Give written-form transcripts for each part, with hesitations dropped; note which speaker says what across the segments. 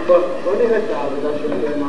Speaker 1: בוא נראה את העבודה של מה.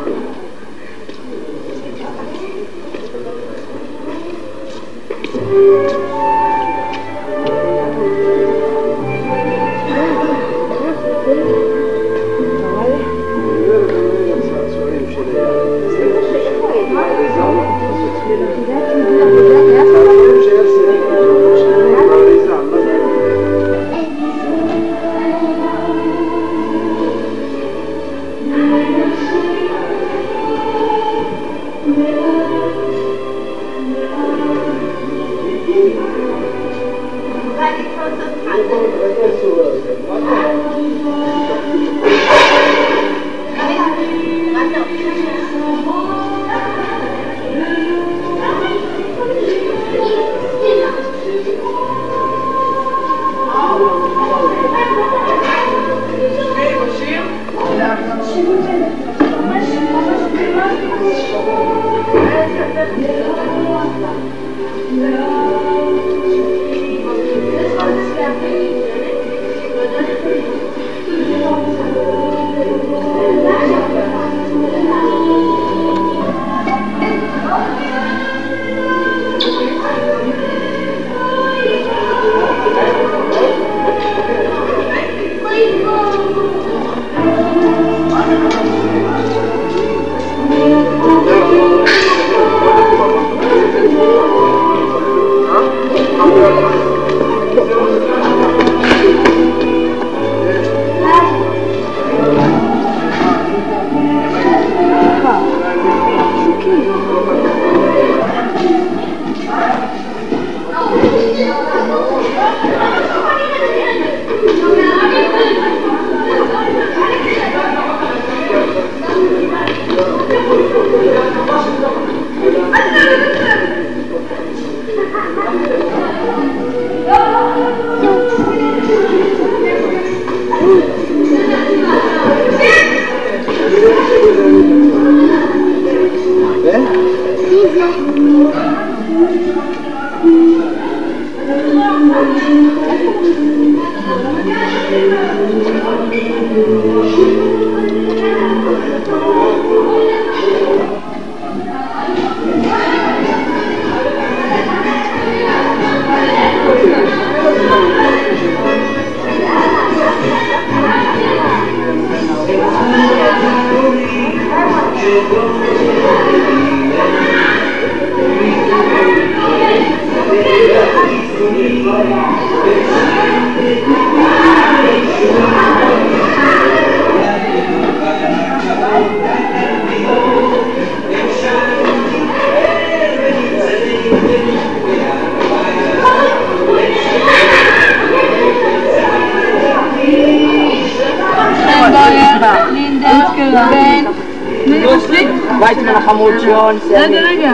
Speaker 2: Weiter nach Hamilton.
Speaker 3: רגע.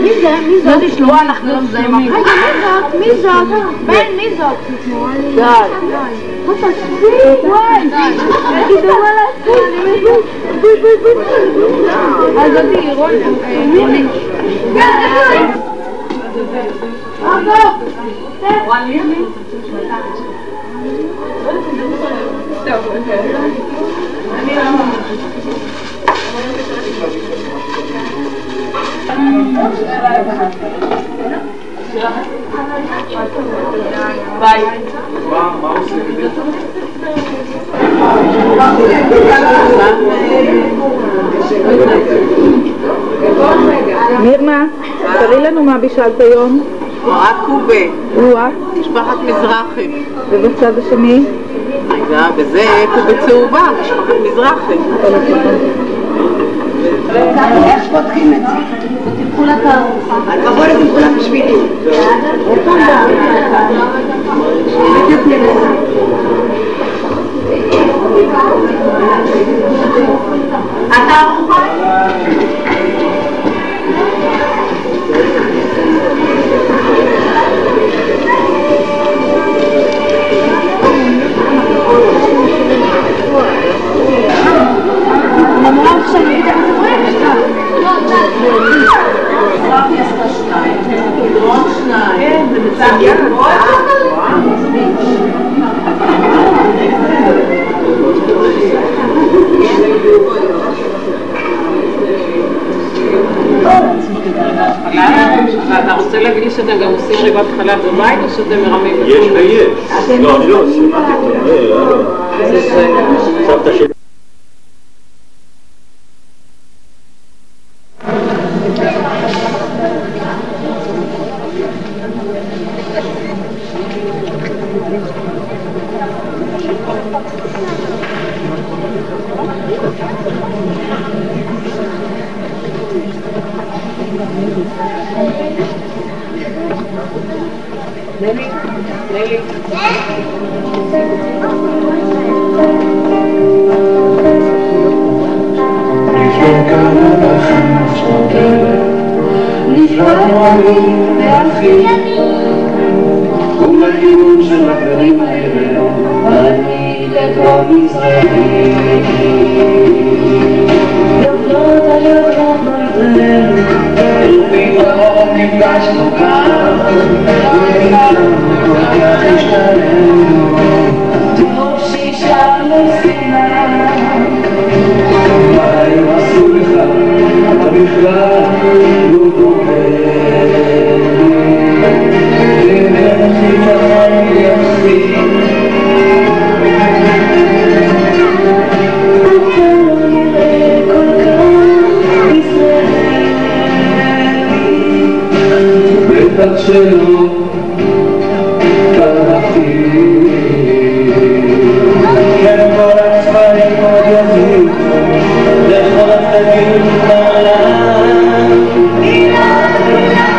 Speaker 4: מי זה? מי זאת?
Speaker 2: זאת שלועה, אנחנו לא מזהים אחת.
Speaker 4: רגע, מי זאת? בן, מי זאת?
Speaker 2: די.
Speaker 4: וואי, תגידו מה לעשות.
Speaker 3: אז אותי, רוני.
Speaker 2: ביי.
Speaker 1: מה עושה?
Speaker 3: מירנה, תראי לנו מה בישלת היום.
Speaker 2: מרק קובה.
Speaker 3: וואה.
Speaker 2: משפחת מזרחי.
Speaker 3: ובצד השני?
Speaker 2: רגע, וזה קובה צהובה, משפחת מזרחי.
Speaker 4: איך פותחים את זה? תלכו לתערוכה. הכבוד את כולם בשבילי. התערוכה?
Speaker 2: שניים. כן, זה מצוין. בהתחלה בבית או שזה מרמים?
Speaker 5: יש ויש. לא, אני לא שמעתי אותו. סבתא שלי.
Speaker 6: נפרדנו אני ואחי ובכיוון של הגרים האלה אני לדרום מזרחי נפלות על ידות נולדנו ופתאום נפגשנו כאן ונפלנו כל כך השתלנו טוב שישארנו שנאה מה הם עשו לך אתה בכלל לא דומה לך יתכן יחסי אתה לא נראה כל כך ישראלי בטח שלא תלכתי כן כל הצבעים עוד יזיק לכל הצדדים בעולם מילה לכולם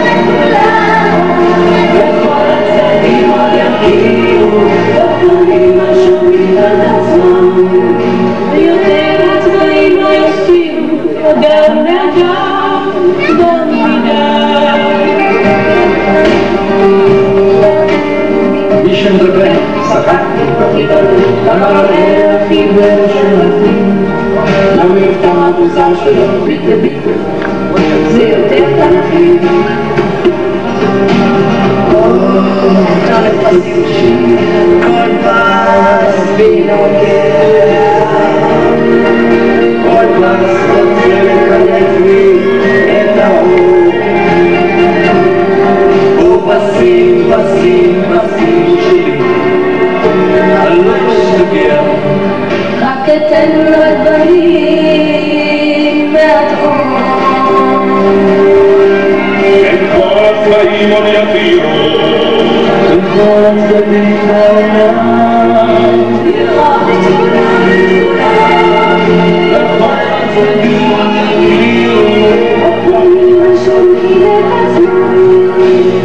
Speaker 6: לכל הצדדים עוד יגיעו לפעמים השומעים על עצמם ויותר הצבעים לא ישתירו גם לאדם גם מדי מי שמדבר שחקתי אמר הכי ושמעתי למבטא המוזר שלו ביטה ביטה זה יותר תנכי אפשר לפסים כל פס בנוגע כל פס רוצה לקלט לי את האור ופסים פסים פסים שלי אני לא אשתגע רק אתן לו את בנים מהתחום את כל הצבעים עוד יפירו את כל הצדדים בעולם יראה בצולם לכל הצדדים עוד יפירו הפנים השומעים את עצמם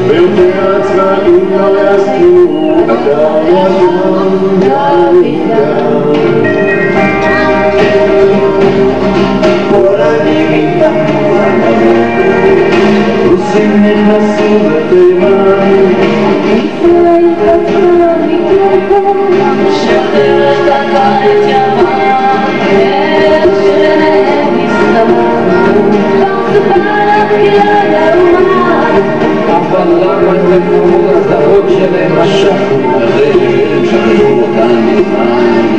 Speaker 6: ויותר הצבעים לא יסתירו אדם אדם עושים נכנסו בתימן ישראל חצה מתלכם שחררת כאן את ימן איך שלהם מסתמן חרצבה להחילה לאומן אבל למה את הכמות הזרות שלהם משכנו אחרי שהם שחררו אותם מזמן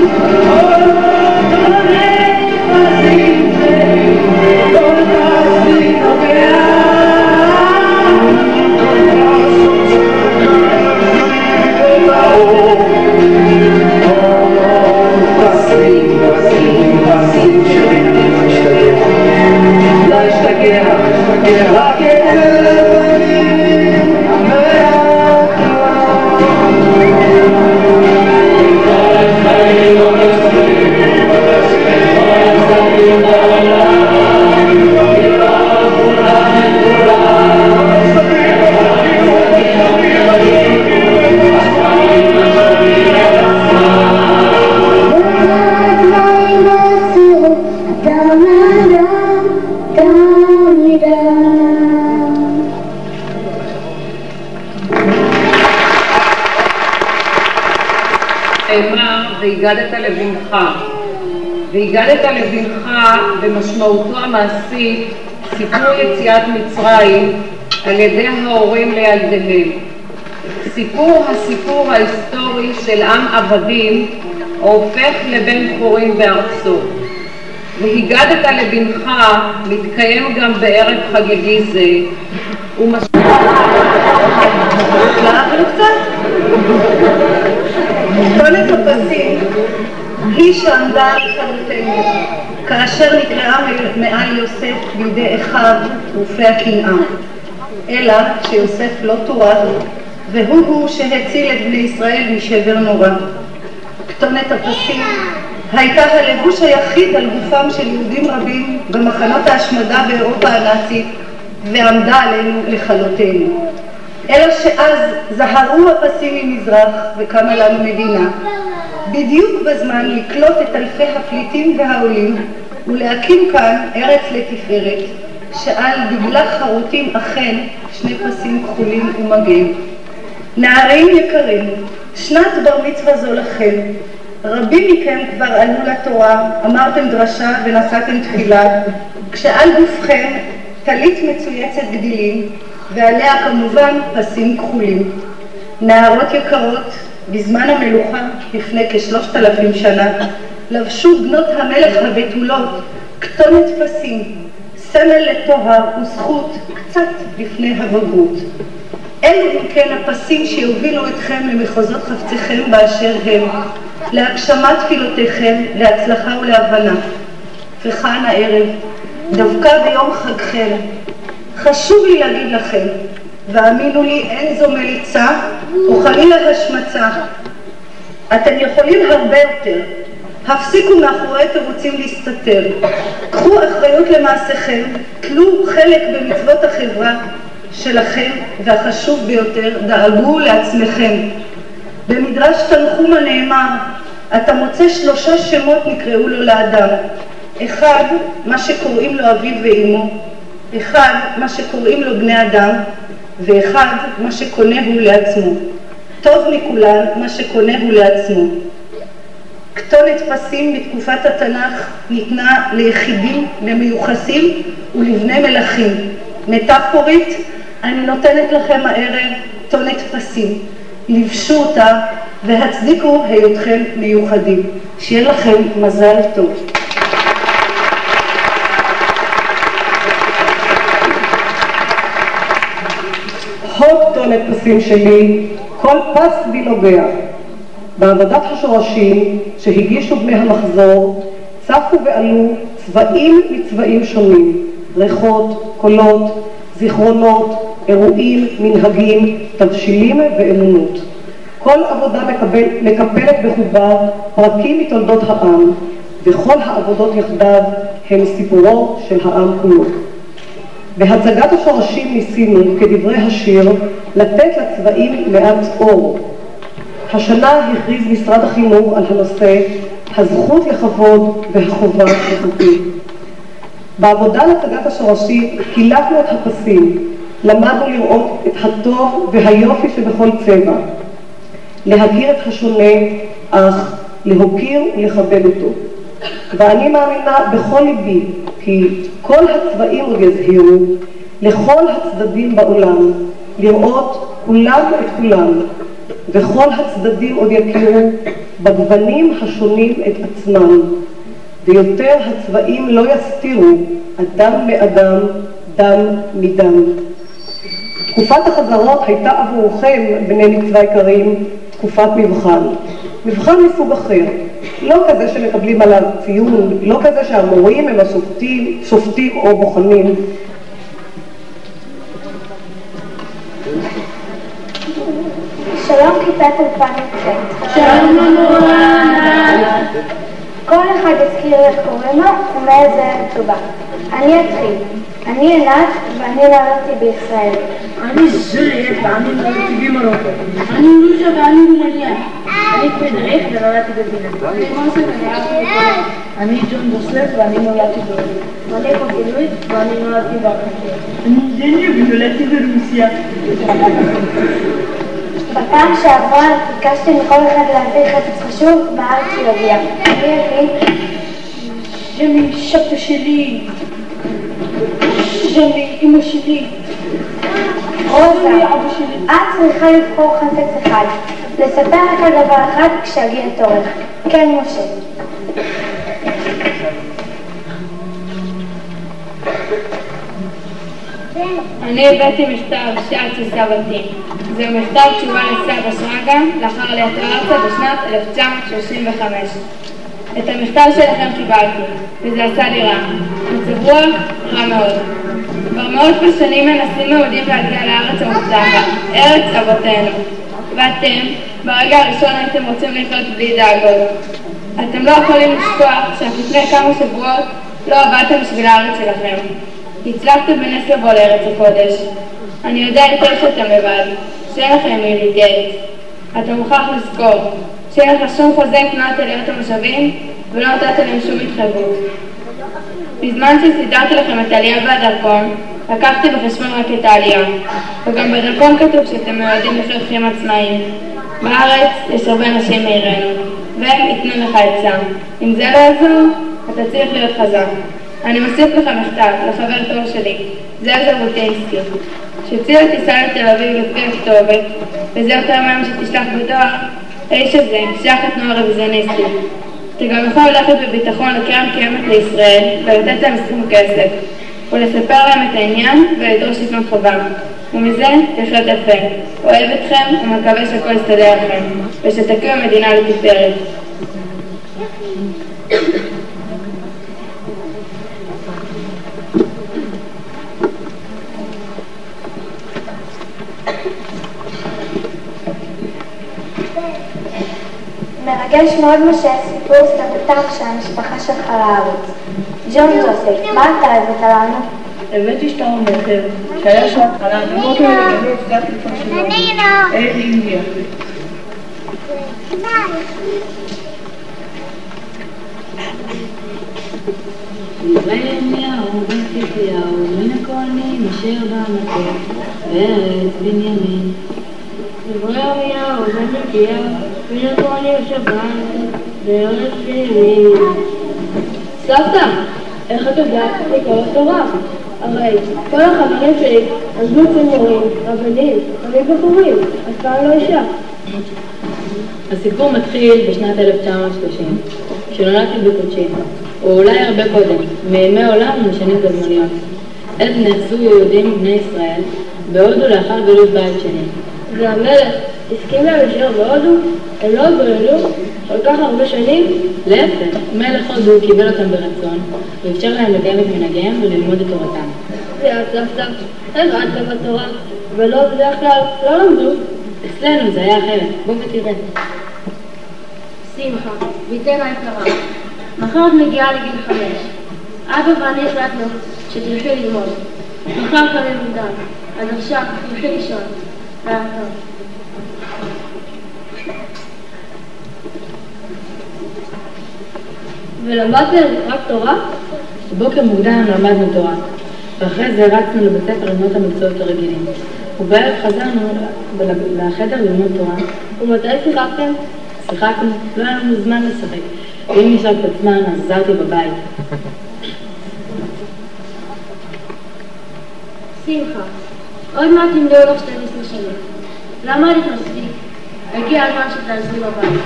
Speaker 6: והגדת לבנך. והגדת לבנך במשמעותו המעשית סיפור יציאת מצרים על ידי ההורים לילדיהם. הסיפור ההיסטורי של עם עבדים הופך לבן חורין בארצו. והגדת לבנך מתקיים גם בערב חגיגי זה,
Speaker 4: התלהבנו קצת? כתונת הפסים היא שעמדה על חלותנו כאשר נקראה מעל יוסף בידי אחיו רופי הקנאה, אלא שיוסף לא תורד והוא שהציל את בני ישראל משבר נורא. כתונת הפסים הייתה הלבוש היחיד על גופם של יהודים רבים במחנות ההשמדה באירופה הנאצית ועמדה עלינו לכלותנו. אלא שאז זהרו הפסים ממזרח וקמה לנו מדינה, בדיוק בזמן לקלוט את אלפי הפליטים והעולים ולהקים כאן ארץ לתפארת, שעל דגלה חרוטים אכן שני פסים כחולים ומגן. נערים יקרים, שנת בר מצווה זו לכם. רבים מכם כבר עלו לתורה, אמרתם דרשה ונשאתם תפילה, כשעל גופכם טלית מצויצת גדילים, ועליה כמובן פסים כחולים. נערות יקרות, בזמן המלוכה לפני כ3,000 שנה, לבשו בנות המלך הבתולות כתונת פסים, סמל לטוהר וזכות קצת לפני הבגרות. אלו אם כן הפסים שיובילו אתכם למחוזות חפציכם באשר הם, להגשמת תפילותיכם, להצלחה ולהבנה. וכאן הערב, דווקא ביום חגכם, חשוב לי להגיד לכם, והאמינו לי, אין זו מליצה או חלילה השמצה. אתם יכולים הרבה יותר. הפסיקו מאחורי תירוצים להסתתר. קחו אחריות למעשיכם, תלו חלק במצוות החברה שלכם, והחשוב ביותר, דאגו לעצמכם. במדרש תנחומא נאמר, אתה מוצא 3 שמות נקראו לו לאדם. אחד, מה שקוראים לו אביו ואמו. אחד, מה שקוראים לו בני אדם. ואחד, מה שקונה הוא לעצמו. טוב מכולן, מה שקונה הוא לעצמו. כתונת פסים בתקופת התנ"ך ניתנה ליחידים, למיוחסים ולבני מלכים. מטאפורית, אני נותנת לכם הערב כתונת פסים. לבשו אותה והצדיקו היותכם מיוחדים. שיהיה לכם מזל טוב.
Speaker 7: חוק כתונת פסים שלי, כל פס בי נוגע. בעבודת השורשים שהגישו בני המחזור, צפו ועלו צבעים מצבעים שונים, ריחות, קולות, זיכרונות, אירועים, מנהגים, תבשילים ואמונות. כל עבודה מקפלת בחובה פרקים מתולדות העם, וכל העבודות יחדיו הם סיפורו של העם כולו. בהצגת השורשים ניסינו, כדברי השיר, לתת לצבעים מעט אור. השנה הכריז משרד החינוך על הנושא הזכות לכבוד והחובה לחוקים. בעבודה להצגת השורשים קילפנו את הפסים, למדנו לראות את הטוב והיופי שבכל צבע, להכיר את השונה, אך להוקיר ולכבד אותו. ואני מאמינה בכל ליבי כי כל הצבעים עוד יזהירו לכל הצדדים בעולם, לראות כולם את כולם, וכל הצדדים עוד יכירו בגוונים השונים את עצמם, ויותר הצבעים לא יסתירו אדם מאדם, דם מדם. תקופת החזרות הייתה עבורכם, בני מצווה יקרים, תקופת מבחן. מבחן מסוג אחר, לא כזה שמקבלים עליו ציון, לא כזה שהמורים הם השופטים או בוחנים.
Speaker 8: שלום כיתת אולפן י"ח.
Speaker 4: שלום למורה.
Speaker 8: כל אחד יזכיר איך קוראים לו ומאיזה ארץ הוא בא. אני אתחיל. אני עינת ואני נולדתי בישראל.
Speaker 4: אני זוליאט ואני נולדתי במרוקו. אני רוז'ה ואני במליאה.
Speaker 8: אני פרידריך ונולדתי בווינה.
Speaker 4: אני מוסק אני ג'ון דוסף ואני נולדתי בהודו.
Speaker 8: ואני קוקילואית ואני נולדתי בארצות.
Speaker 4: אני דניו ונולדתי ברוסיה.
Speaker 8: בפעם שעברה ביקשתי מכל אחד להביא חפץ חשוב מהארץ של אביה. אני אביא
Speaker 4: ז'מי סבתא שלי, ז'מי אמא שלי,
Speaker 8: רוזה,
Speaker 4: אבא שלי.
Speaker 8: את צריכה לבחור חפץ אחד, לספר רק על דבר אחד כשיגיע תורך. כן, משה.
Speaker 9: אני הבאתי מכתב שעצי סבתי. זהו מכתב תשובה לסבא שרגא לאחר עלייתו ארצה בשנת 1935. את המכתב שלכם קיבלתי, וזה עשה לי רע. מצב רוח רע מאוד. כבר מאות שנים מנסים יהודים להגיע לארץ המובטחת, ארץ אבותינו. ואתם, ברגע הראשון הייתם רוצים לחיות בלי דאגות. אתם לא יכולים לשכוח שאף לפני כמה שבועות לא עבדתם בשביל הארץ שלכם. הצלחתם בנס לבוא לארץ הקודש. אני יודע היטב שאתם לבד, שאין לכם מי להתייעץ. אתה מוכרח לזכור שאין לך שום חוזה עם תנועת עליות המושבים ולא נתת להם שום התחייבות. בזמן שסידרתי לכם את העלייה והדרכון, לקחתי בחשבון רק את העלייה, וגם בדרכון כתוב שאתם מיועדים לחיות חיים עצמאיים. בארץ יש הרבה נשים מעירנו, והם ייתנו לך עצה. אם זה לא יעזור, אתה צריך להיות חזק. אני מוסיף לך מכתב לחבר טוב שלי, זאב ז'בוטינסקי, שהציע טיסה לתל אביב לפי הכתובת, וזה יותר מהם שתשלח בדואר. האיש הזה שייך לתנועה רוויזיוניסטית. אתה גם יכול ללכת בביטחון לקרן קיימת לישראל ולתת להם סכום כסף, ולספר להם את העניין ולדרוש לפנות חובה. ומזה תחיות יפה. אוהב אתכם ומקווה שהכל יסתדר לכם, ושתקיעו מדינה לתפארת.
Speaker 8: מרגש מאוד משה סיפור סבתם של המשפחה שלך לארץ. ג'ון ג'וסף, מה אתה הבאת לנו?
Speaker 10: הבאתי שטר המוכר, שהיה שם על האדמות האלה ולא הפגעתי כבר שלנו. אל אינדיה.
Speaker 11: דברי ירמיהו בן צדקיהו מן הכהנים אשר במטה בארץ בנימין. דברי ירמיהו בן צדקיהו מן הכהנים אשר במטה בארץ בנימין.
Speaker 12: סבתא, איך את יודעת לקרוא תורה? הרי כל החברים שלי עזבו צמורים, רבנים, חמים בחורים, אף פעם לא אישה.
Speaker 11: הסיפור מתחיל בשנת 1930, כשנולדתי בקודשי, או אולי הרבה קודם, מימי עולם ומשנים גזמניות. עת נאחזו יהודים בני ישראל בהודו לאחר גלות בית שני.
Speaker 12: והמלך הסכים להם להישאר בהודו? הם לא התגוללו כל כך הרבה שנים?
Speaker 11: להפך, מלך הודו קיבל אותם ברצון ואפשר להם לקיים את מנהגיהם וללמוד את תורתם.
Speaker 12: סבתא, הם עד גם בתורה, ולא בדרך כלל לא למדו.
Speaker 11: אצלנו זה היה אחרת, בוא ותראה.
Speaker 13: שמחה, ביתנו היקרה, מחר את מגיעה לגיל 5. אבא ואני החלטנו שתלכי ללמוד. מחר קמים מוקדם, אז עכשיו תלכי לישון. לילה טוב.
Speaker 12: ולמדתם רק תורה?
Speaker 11: בבוקר מוקדם למדנו תורה, ואחרי זה רצנו לבית ספר ללמוד את המקצועות הרגילים. ובערב חזרנו לחדר ללמוד תורה.
Speaker 12: ומתי שיחקתם?
Speaker 11: שיחקנו, לא היה לנו זמן לשחק. ואם נשאר את עצמן, אז עזרתי בבית.
Speaker 13: שמחה, עוד מעט תמדעו לך 12 שנים. למה את מספיק? הגיע הזמן שתעזרי בבית.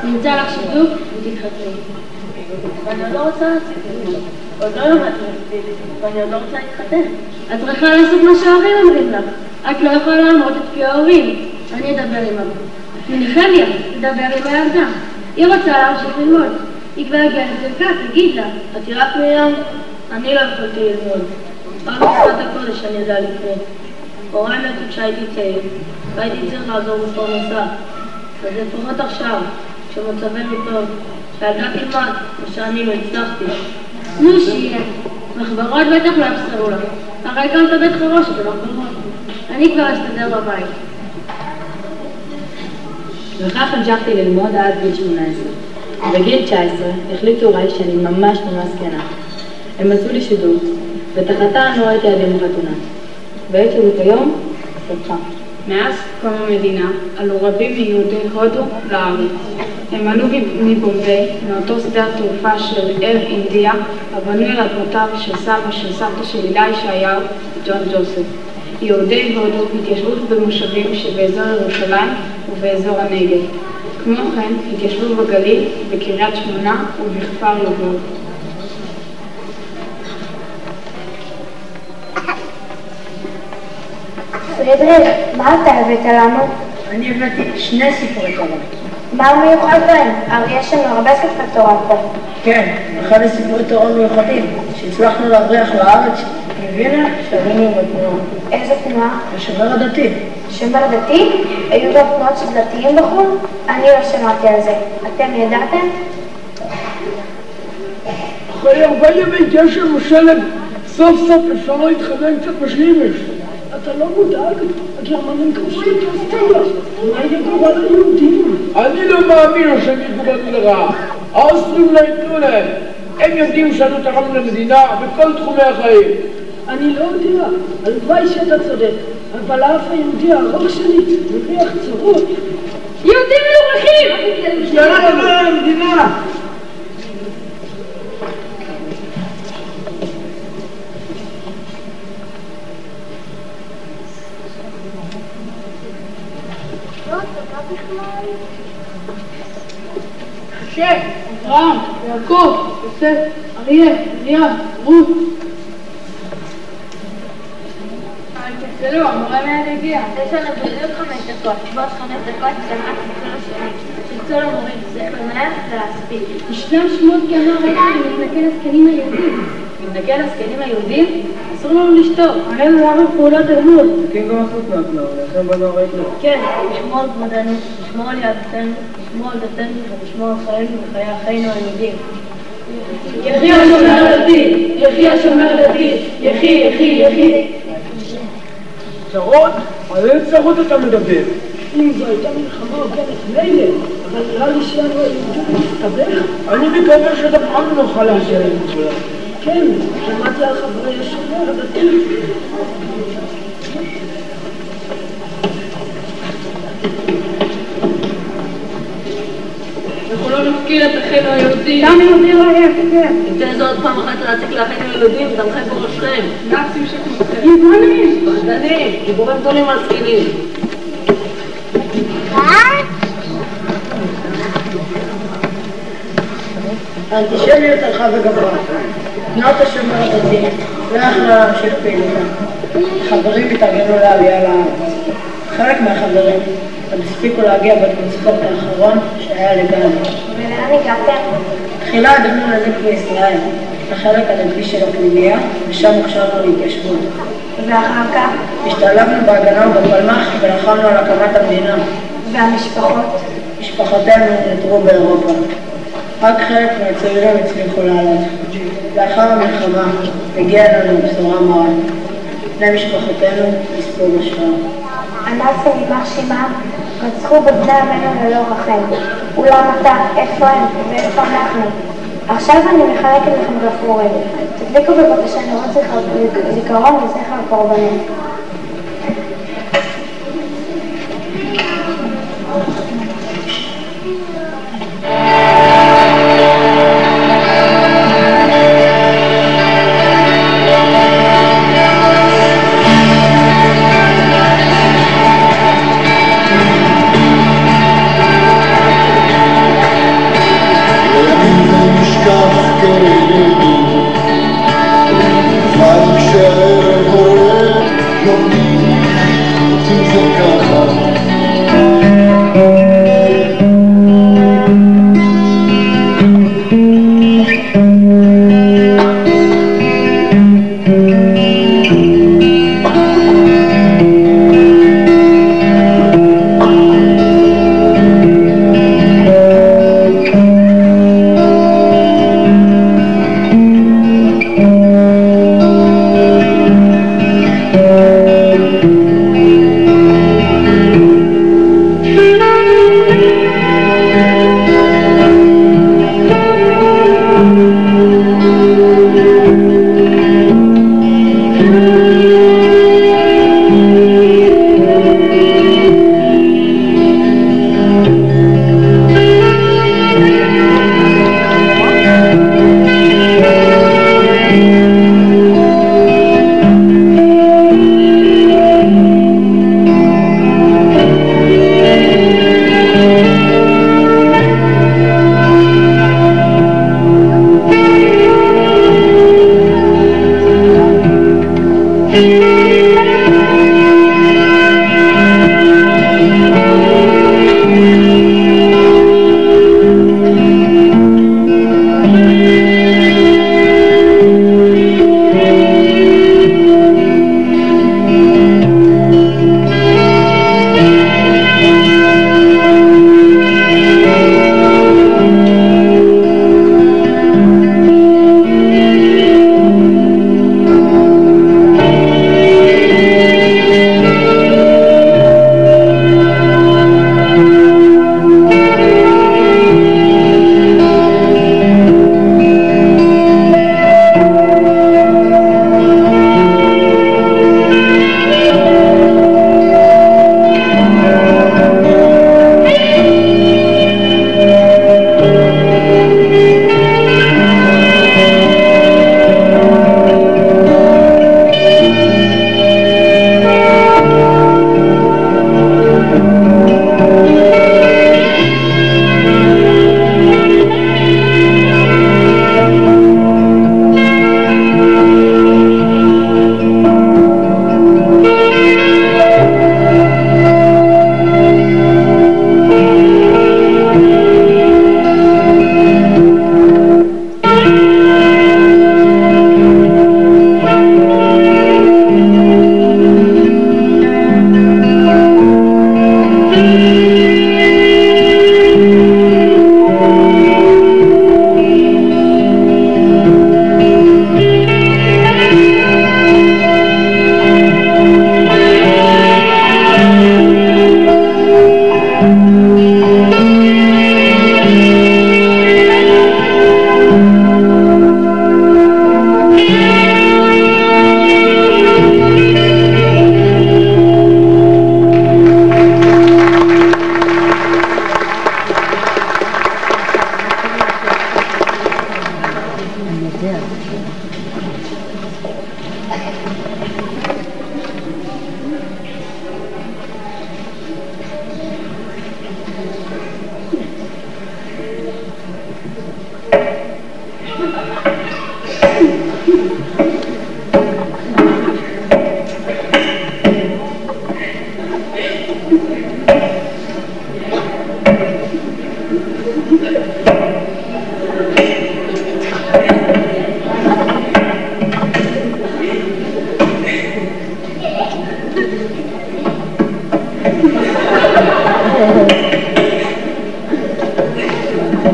Speaker 13: נמצא לך שידוק ותתחתני.
Speaker 12: ואני עוד לא רוצה להצליח. עוד לא למדתי מספיק, ואני עוד לא רוצה להתחתן.
Speaker 13: את צריכה לעשות מה שההורים אומרים לך. את לא יכולה לעמוד את פי ההורים. אני אדבר עם אבא. מנחמיה, תדבר עם הילדה. היא רוצה להמשיך ללמוד. היא כבר הגיעה לצדקה, תגיד לה.
Speaker 12: את יודעת מרים? אני לא יכולתי ללמוד. רק בשפת הקודש אני יודע לקרוא. הוריי מתו כשהייתי צעיר, והייתי צריך לעזור בפרנסה. אז לפחות עכשיו, כשמצבנו טוב, שהילדה תלמד, ושאני לא הצלחתי.
Speaker 13: נו שיהיה. מחברות בטח לא יחסרו לך. הרי גם את הבית חרושת במחברות. אני כבר אסתדר בבית.
Speaker 11: וכך המשכתי ללמוד עד גיל 18. בגיל 19 החליטו הוריי שאני ממש זקנה. הם עשו לי שידוך, ותחתם לא הייתי עד יום החתונה. בעת שירות היום, סבכה.
Speaker 14: מאז קום המדינה עלו רבים מיהודי הודו לארץ. הם עלו מבומביי, מאותו שדה התעופה של אייר אינדיה, הבנוי על אדמותיו של סבא של סבתא של הילה ישעיהו, ג'ון ג'וסף. יהודי הודו התיישבו במושבים שבאזור ירושלים ובאזור הנגב. כמו כן התיישבו בגליל, בקריית שמונה ובכפר לובוב.
Speaker 8: פרידריך, מה אתה הבאת לנו?
Speaker 12: אני הבאתי 2 ספרי תורה.
Speaker 8: מה מיוחד בהם? הרי יש לנו הרבה ספרי תורה פה.
Speaker 12: כן, אחד הספרי תורה מיוחדים שהצלחנו להבריח לארץ מווינה שעלינו בתנועה.
Speaker 8: איזה תנועה?
Speaker 12: השומר הדתי.
Speaker 8: שומר דתי? היו גם תנועות של דתיים בחו"ל? אני לא שמעתי על זה. אתם ידעתם?
Speaker 1: אחרי 4 ימי גשם ושלג, סוף סוף אפשר להתחתן קצת בשלימש. אתה לא מודאג? הגרמנים כבשו את אוסטריה. מה יהיה גורל היהודים? אני לא מאמין שהם יגורלו לרעה. האוסטרים לא ייתנו להם. הם יודעים שאנו תרמנו למדינה בכל תחומי החיים.
Speaker 10: אני לא יודע, הלוואי שאתה צודק, אבל האף היהודי הארוך שלי מריח צרות.
Speaker 13: יהודים מלוכלכים!
Speaker 1: השתנה דבר למדינה!
Speaker 14: משה, אברהם, יעקב, יוסף, אריה, מרים, רות. תצלו, המורה מיד הגיע.
Speaker 8: יש לנו בדיוק 5 דקות. בעוד 5 דקות שמעת תצלו לשני. תצלו למורים, זה במהר להספיק.
Speaker 13: ישנם שמות כאמר רגע מתנגד הזקנים היהודים.
Speaker 11: מתנגד הזקנים היהודים? אסור לנו לשתוק.
Speaker 12: אין לנו פעולות אלימות. כן גם החוץ מהכלל, לכן בנו ראינו.
Speaker 13: כן, לשמור על כבודנו, לשמור על יהדותנו, לשמור על דתנו ולשמור על חיינו וחיי אחינו היהודים.
Speaker 10: יחי השומר הדתי! יחי השומר הדתי! יחי, יחי, יחי!
Speaker 1: צרות? על איזה צרות אתה מדבר?
Speaker 10: אם זו הייתה מלחמה הוגנת מילא, אבל נראה לי שאנו היהודים מסתבך.
Speaker 1: אני מקווה שאתה פעם לא נוכל להגיע לכולם.
Speaker 10: כן, שמעתי על חברי השומר הדתי.
Speaker 14: אנחנו לא נפקיר את אחינו היהודים.
Speaker 10: גם יהודים לא יהיה, כן.
Speaker 11: ניתן זאת פעם אחת להציג לאחינו היהודים, תמכם בראשכם.
Speaker 14: נאצים שכמותכם.
Speaker 10: יוונים!
Speaker 11: פחדנים, גיבורים גדולים על זקנים.
Speaker 12: האנטישמיות הלכה וגברה. תנועת השומר הדתי לא יכלה להמשיך פעילותה. חברים התארגנו לעלייה לארץ. חלק מהחברים עוד הספיקו להגיע בטרנספורט האחרון שהיה לגן.
Speaker 8: ולאן הגעתם?
Speaker 12: תחילה עדנו לזיק בישראל, לחלק הדתי של הפנימיה, ושם הוכשרנו להתיישבות.
Speaker 8: ואחר כך?
Speaker 12: השתלבנו בהגנה ובפלמ"ח ולחמנו על הקמת המדינה.
Speaker 8: והמשפחות?
Speaker 12: משפחותינו נותרו באירופה. רק חלק מהצעירים הצליחו לעלות. לאחר המלחמה הגיעה לנו בשורה מרה. בני משפחותינו נספו בשואה.
Speaker 8: הנאצים יימח שמם רצחו בבני עמנו ללא רחם. אולם אתה, איפה הם ואיפה אנחנו? עכשיו אני מחלקת לכם גפרורים. תדליקו בבקשה נרות זיכרון לזכר הקורבנות.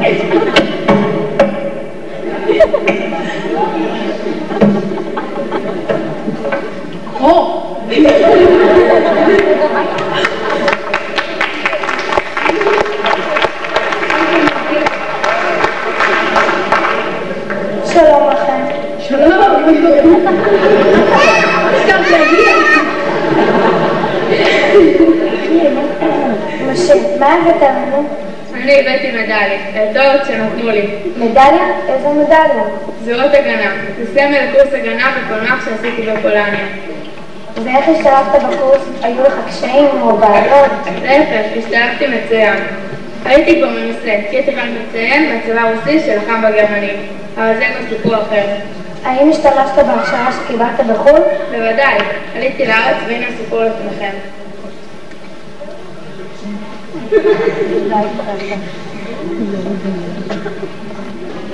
Speaker 8: שלום לכם.
Speaker 9: שלום.
Speaker 8: משה, מה הבאת לנו?
Speaker 9: אני הבאתי מדליה, העטות שנתנו לי.
Speaker 8: מדליה? איזו מדליה?
Speaker 9: זה אות הגנה. זה סמל לקורס הגנה בקולנוע שעשיתי בפולניה.
Speaker 8: ואיך השתלבת בקורס? היו לך קשיים או בעיות?
Speaker 9: להפך, השתלבתי מצוין. הייתי כבר מנוסה, כי הייתי רק מציין בצבא הרוסי שלחם בגרמנים. אבל זה כבר סיפור אחר.
Speaker 8: האם השתמשת בהכשרה שקיבלת בחו"ל?
Speaker 9: בוודאי. עליתי לארץ והנה הסיפור לפניכם.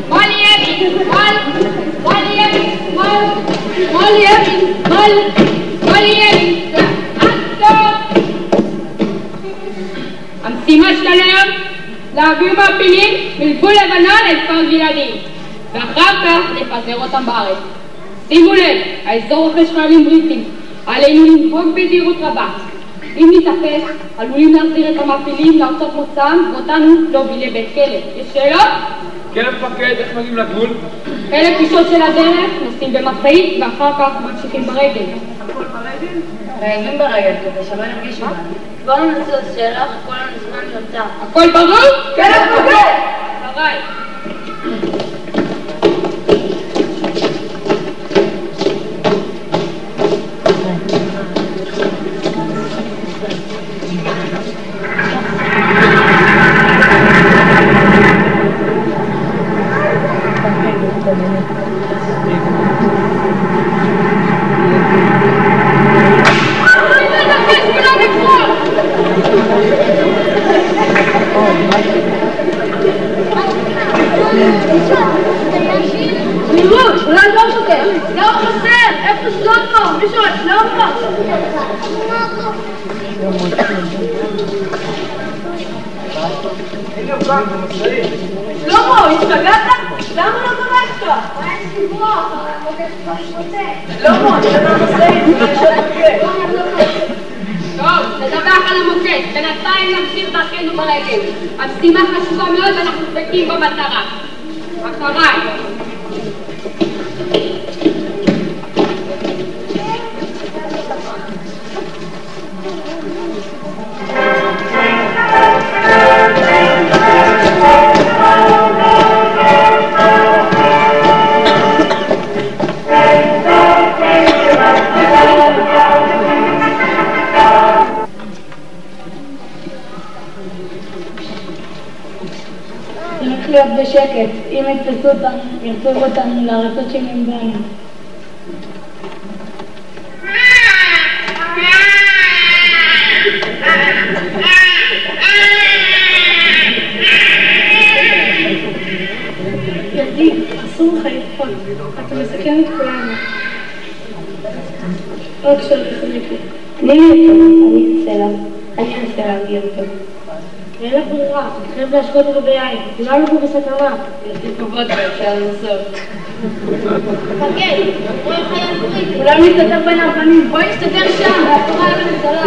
Speaker 13: שמאל ימין, שמאל ימין, שמאל ימין, שמאל ימין, עצור! המשימה שלנו להעביר מעפילים מגבול לבנון אל כפר גלעדי ואחר כך לפזר אותם בארץ. שימו לב, האזור רכש חיילים בריטים, עלינו לנהוג בזהירות רבה. אם נתאפס, עלולים להחזיר את המעפילים לארצות מוצאם ואותנו להוביל לבית כלא. יש שאלות?
Speaker 15: כן, מפקד, איך מגיעים לגבול?
Speaker 13: חלק ראשון של הדרך נוסעים במשאית ואחר כך ממשיכים ברגל.
Speaker 11: הכל ברגל? רעבים ברגל, כדי שלא ירגישו בנו. בואו ננסה לשלח, כל הזמן יוצא.
Speaker 13: הכל ברור?
Speaker 11: כן, מפקד!
Speaker 13: ביי. שלמה, השתגעת? למה לא דורשת? שלמה, נדבר משאית, טוב, נדווח על המוקד, בינתיים נמשיך דרכנו ברגל. המשימה חשובה מאוד ואנחנו דבקים במטרה. אחריי.
Speaker 9: צריך להיות בשקט, אם יתפסו אותנו, ירצו אותנו לארצות שהם בנו. ילדי, אסור לך לפחות, אתה מסכן את כולנו. רק שלא תחזיק לי. תני לי אותו, אני אצא אליו, אני אנסה להגיע אותו. אין לך ברירה, אתה חייב להשקות אותו ביין, כולנו פה בסכנה.
Speaker 11: יש לי כבוד ואפשר לנסות.
Speaker 13: מפקד, רואה חייל בריטי.
Speaker 9: כולם להסתתר בין האבנים.
Speaker 13: בואי נסתתר שם, והתורה לממשלה.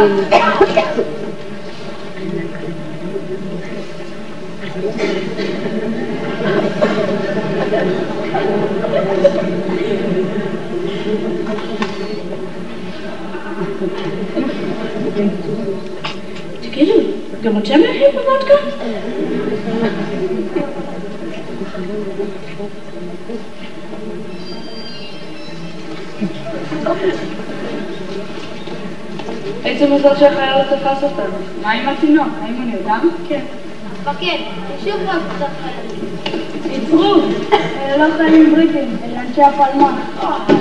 Speaker 9: תגידו, גם אתם מלכים בוודקה? איזה מזל שהחייל לא תפס אותנו.
Speaker 14: מה עם התינוק? האם הוא נרדם?
Speaker 9: כן.
Speaker 13: מפקד, תשוב עוד קצת חיילים.
Speaker 9: עצרו! אלה לא חיילים בריטים, אלה אנשי הפלמ"ח.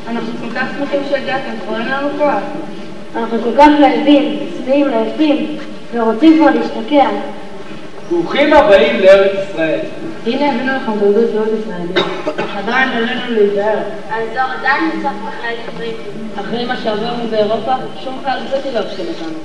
Speaker 11: אנחנו כל כך שמחים שהגעתם, קוראים לנו כוח.
Speaker 8: אנחנו כל כך רעבים, צמאים, עייפים, ורוצים כבר להשתקע.
Speaker 15: ברוכים הבאים לארץ ישראל.
Speaker 11: הנה הבאנו לכם תעודות זהות ישראליות. אך עדיין עלינו להיזהר.
Speaker 13: האזור עדיין מוצף בחיילים בריטים.
Speaker 11: אחרי מה שעברנו באירופה, שום חייל בריטי לא יפשיל אותנו.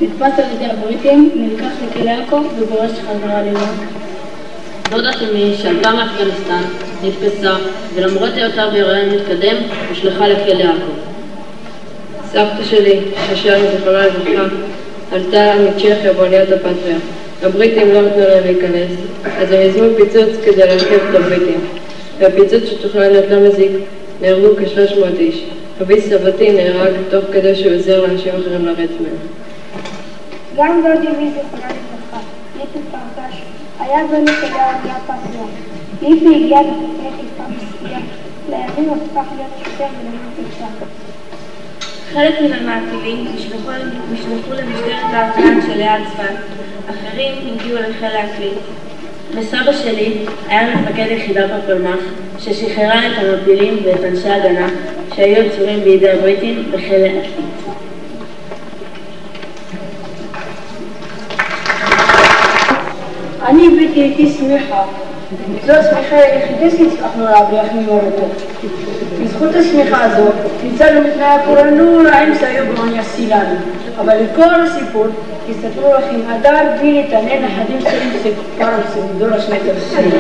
Speaker 12: נתפס על ידי הבריטים, נלקח לכלא עכו וגורש חזרה ללמוד.
Speaker 11: דודה אמי שעלתה מאפגניסטן, נתפסה, ולמרות היותר בהיריון מתקדם, הושלכה לכלא עכו. סבתא שלי, שושנה זכרונה לברכה, עלתה מצ'כיה בעליית הפטריה. הבריטים לא נתנו להם להיכנס, אז הם יזמו פיצוץ כדי להרכב את הבריטים. והפיצוץ שתוכנן להיות לא מזיק, נהרגו כ-300 איש. אבי סבתי נהרג תוך כדי שהוא עוזר לאנשים אחרים לרדת מהם.
Speaker 8: גם דודי מי זכרונה לברכה, ליפי פרקש, היה בן לכלא עליית פטריה. ליפי הגיע לתוכנית התפרקסיה, לימים הפך להיות שוטר ולמות אישה.
Speaker 9: חלק מן המעפילים נשלחו למשטרת הארצלן שליד צפת, אחרים הגיעו לחיל להקליט. וסבא שלי היה מפקד יחידה בפלמ"ח ששחררה את המעפילים ואת אנשי הגנה שהיו עצורים בידי הבריטים בחיל להקליט.
Speaker 10: אני הבאתי איתי שמיכה. זו השמיכה היחידה שהצלחנו להבריח ממורתו. בזכות השמיכה הזו ניצלנו מתנאי הקורנו רעים שהיו בעוני הסילאני. אבל לכל הסיפור יספרו לכם הדר בלי נתנן אחדים שלי שפרם סבידור השנת הרסים.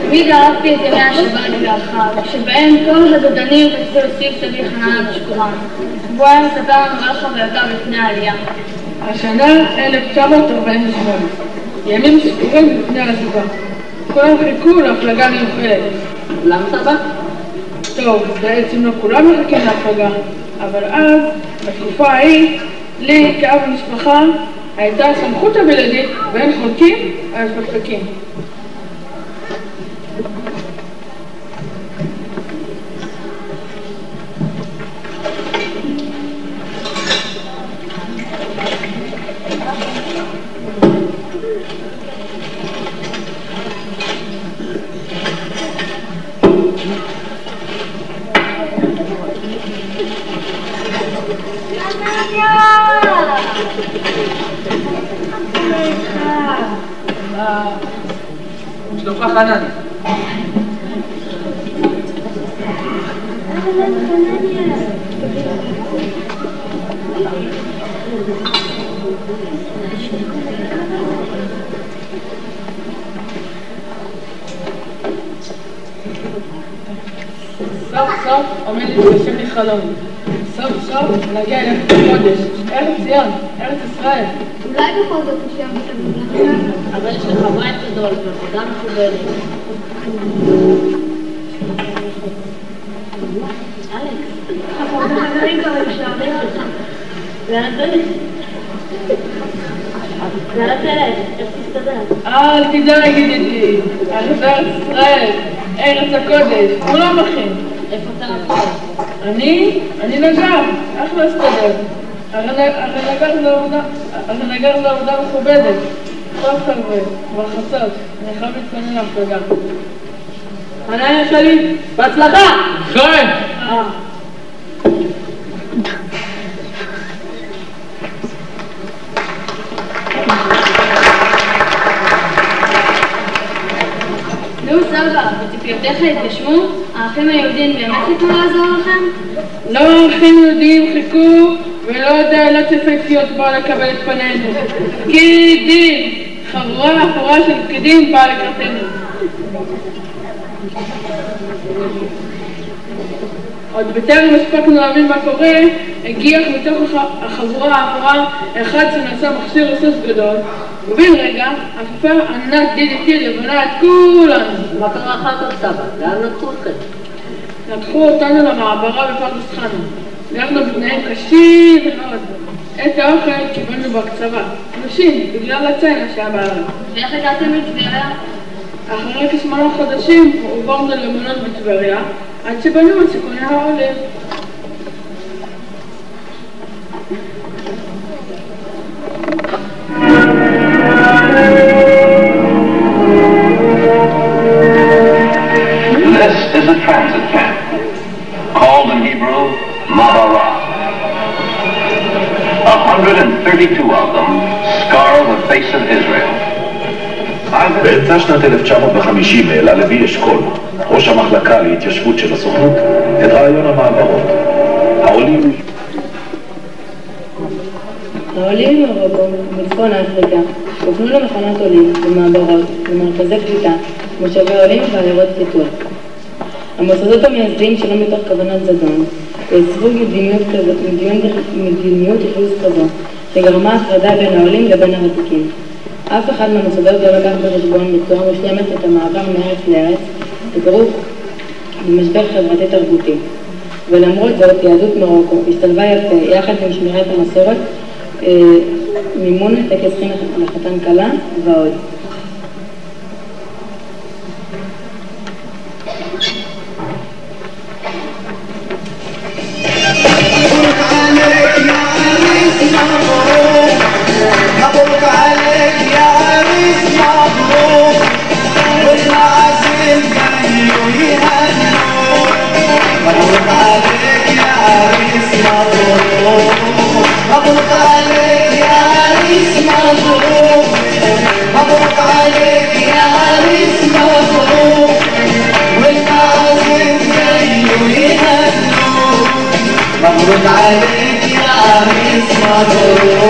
Speaker 10: תמיד אהבתי את ימי השבת והחג, שבהם כל הדודנים רצו להוסיף סביב חננה ושקורה. בו היה מספר לנו על חוויותיו לפני העלייה. השנה 1948, ימים ספורים לפני העזיבה. כולם חיכו להפלגה מיוחדת.
Speaker 11: למה סבא?
Speaker 10: טוב, בעצם לא כולם מחכים להפלגה, אבל אז, בתקופה ההיא, לי כאב המשפחה
Speaker 14: הייתה הסמכות הבלעדית בין חולקים המפקפקים.
Speaker 15: שלומך חנן.
Speaker 14: סוף סוף עומד להתגשם לי חלום. סוף סוף נגיע אליך בחודש. ארץ ציון, ארץ ישראל.
Speaker 10: אולי בכל זאת נשאר מסביב לך?
Speaker 11: אבל יש לך בית גדול ועבודה מכובדת. אלכס,
Speaker 10: אנחנו חברים כבר משערים אותך.
Speaker 11: לאן תלך? לאן תלך? איך תסתדר?
Speaker 14: אל תדאג ידידי, אנחנו ארץ ישראל, ארץ הקודש, כולם אחים.
Speaker 11: איפה אתה נפל?
Speaker 14: אני נגר, איך לא אסתדר? הרי נגר זו עבודה מכובדת. טוב חבר'ה, בחצות, אני חייב להתכונן להפלגה.
Speaker 11: חנניה שלי, בהצלחה!
Speaker 15: חיים!
Speaker 10: נו סבא, וציפיותיך התגשמו? האחים היהודים באמת חיכו לעזור לכם?
Speaker 14: לא האחים יהודים חיכו ולא דיילות יפהפיות באו לקבל את פנינו. פקידים! חבורה אפורה של פקידים באה לקראתנו. עוד בטרם הספקנו להבין מה קורה, הגיח מתוך החבורה האפורה אחד שנשא מכשיר ריסוס גדול, ובן רגע עפפה ענק DDT לבנה את כולנו.
Speaker 11: מה קרה אחר כך סבא? לאן לקחו אתכם?
Speaker 14: לקחו אותנו למעברה בפרדס חנה. גרנו בתנאים קשים מאוד. את האוכל קיבלנו בהקצבה. נשים, בגלל הציינה שהיה בארץ.
Speaker 10: ואיך הגעתם לטבריה?
Speaker 14: אחרי כ8 חודשים עברנו למלון בטבריה, עד שבנו את סיכוני העולב.
Speaker 16: This is a transit camp, called in Hebrew, Ma'abara. 132 of them scar the face of Israel.
Speaker 17: באמצע שנת 1950 העלה לוי אשכול, ראש המחלקה להתיישבות של הסוכנות, את רעיון המעברות.
Speaker 11: העולים ממרוקו ומצפון אפריקה הופנו למחנות עולים, במעברות, במרכזי קליטה, מושבי עולים ועיירות פיתוח. המוסדות המייסדים שלא מתוך כוונת זדון, והסבו מדיניות אכלוס כזו, שגרמה הפרדה בין העולים לבין הוותיקים. אף אחד מהמוסדות לא לקח בחשבון בצורה מושלמת את המעבר מארץ לארץ, וכרוך במשבר חברתי-תרבותי. ולמרות זאת, יהדות מרוקו השתלבה יפה יחד עם שמירת המסורת, מימון טקס חין לחתן כלה ועוד.
Speaker 18: مبروك عليك يا عريس مبروك والمعازيم جايوا يهنوا مبروك عليك يا عريس مبروك مبروك عليك يا عريس مبروك مبروك عليك يا عريس مبروك والمعازيم جايوا يهنوا مبروك عليك يا عريس مبروك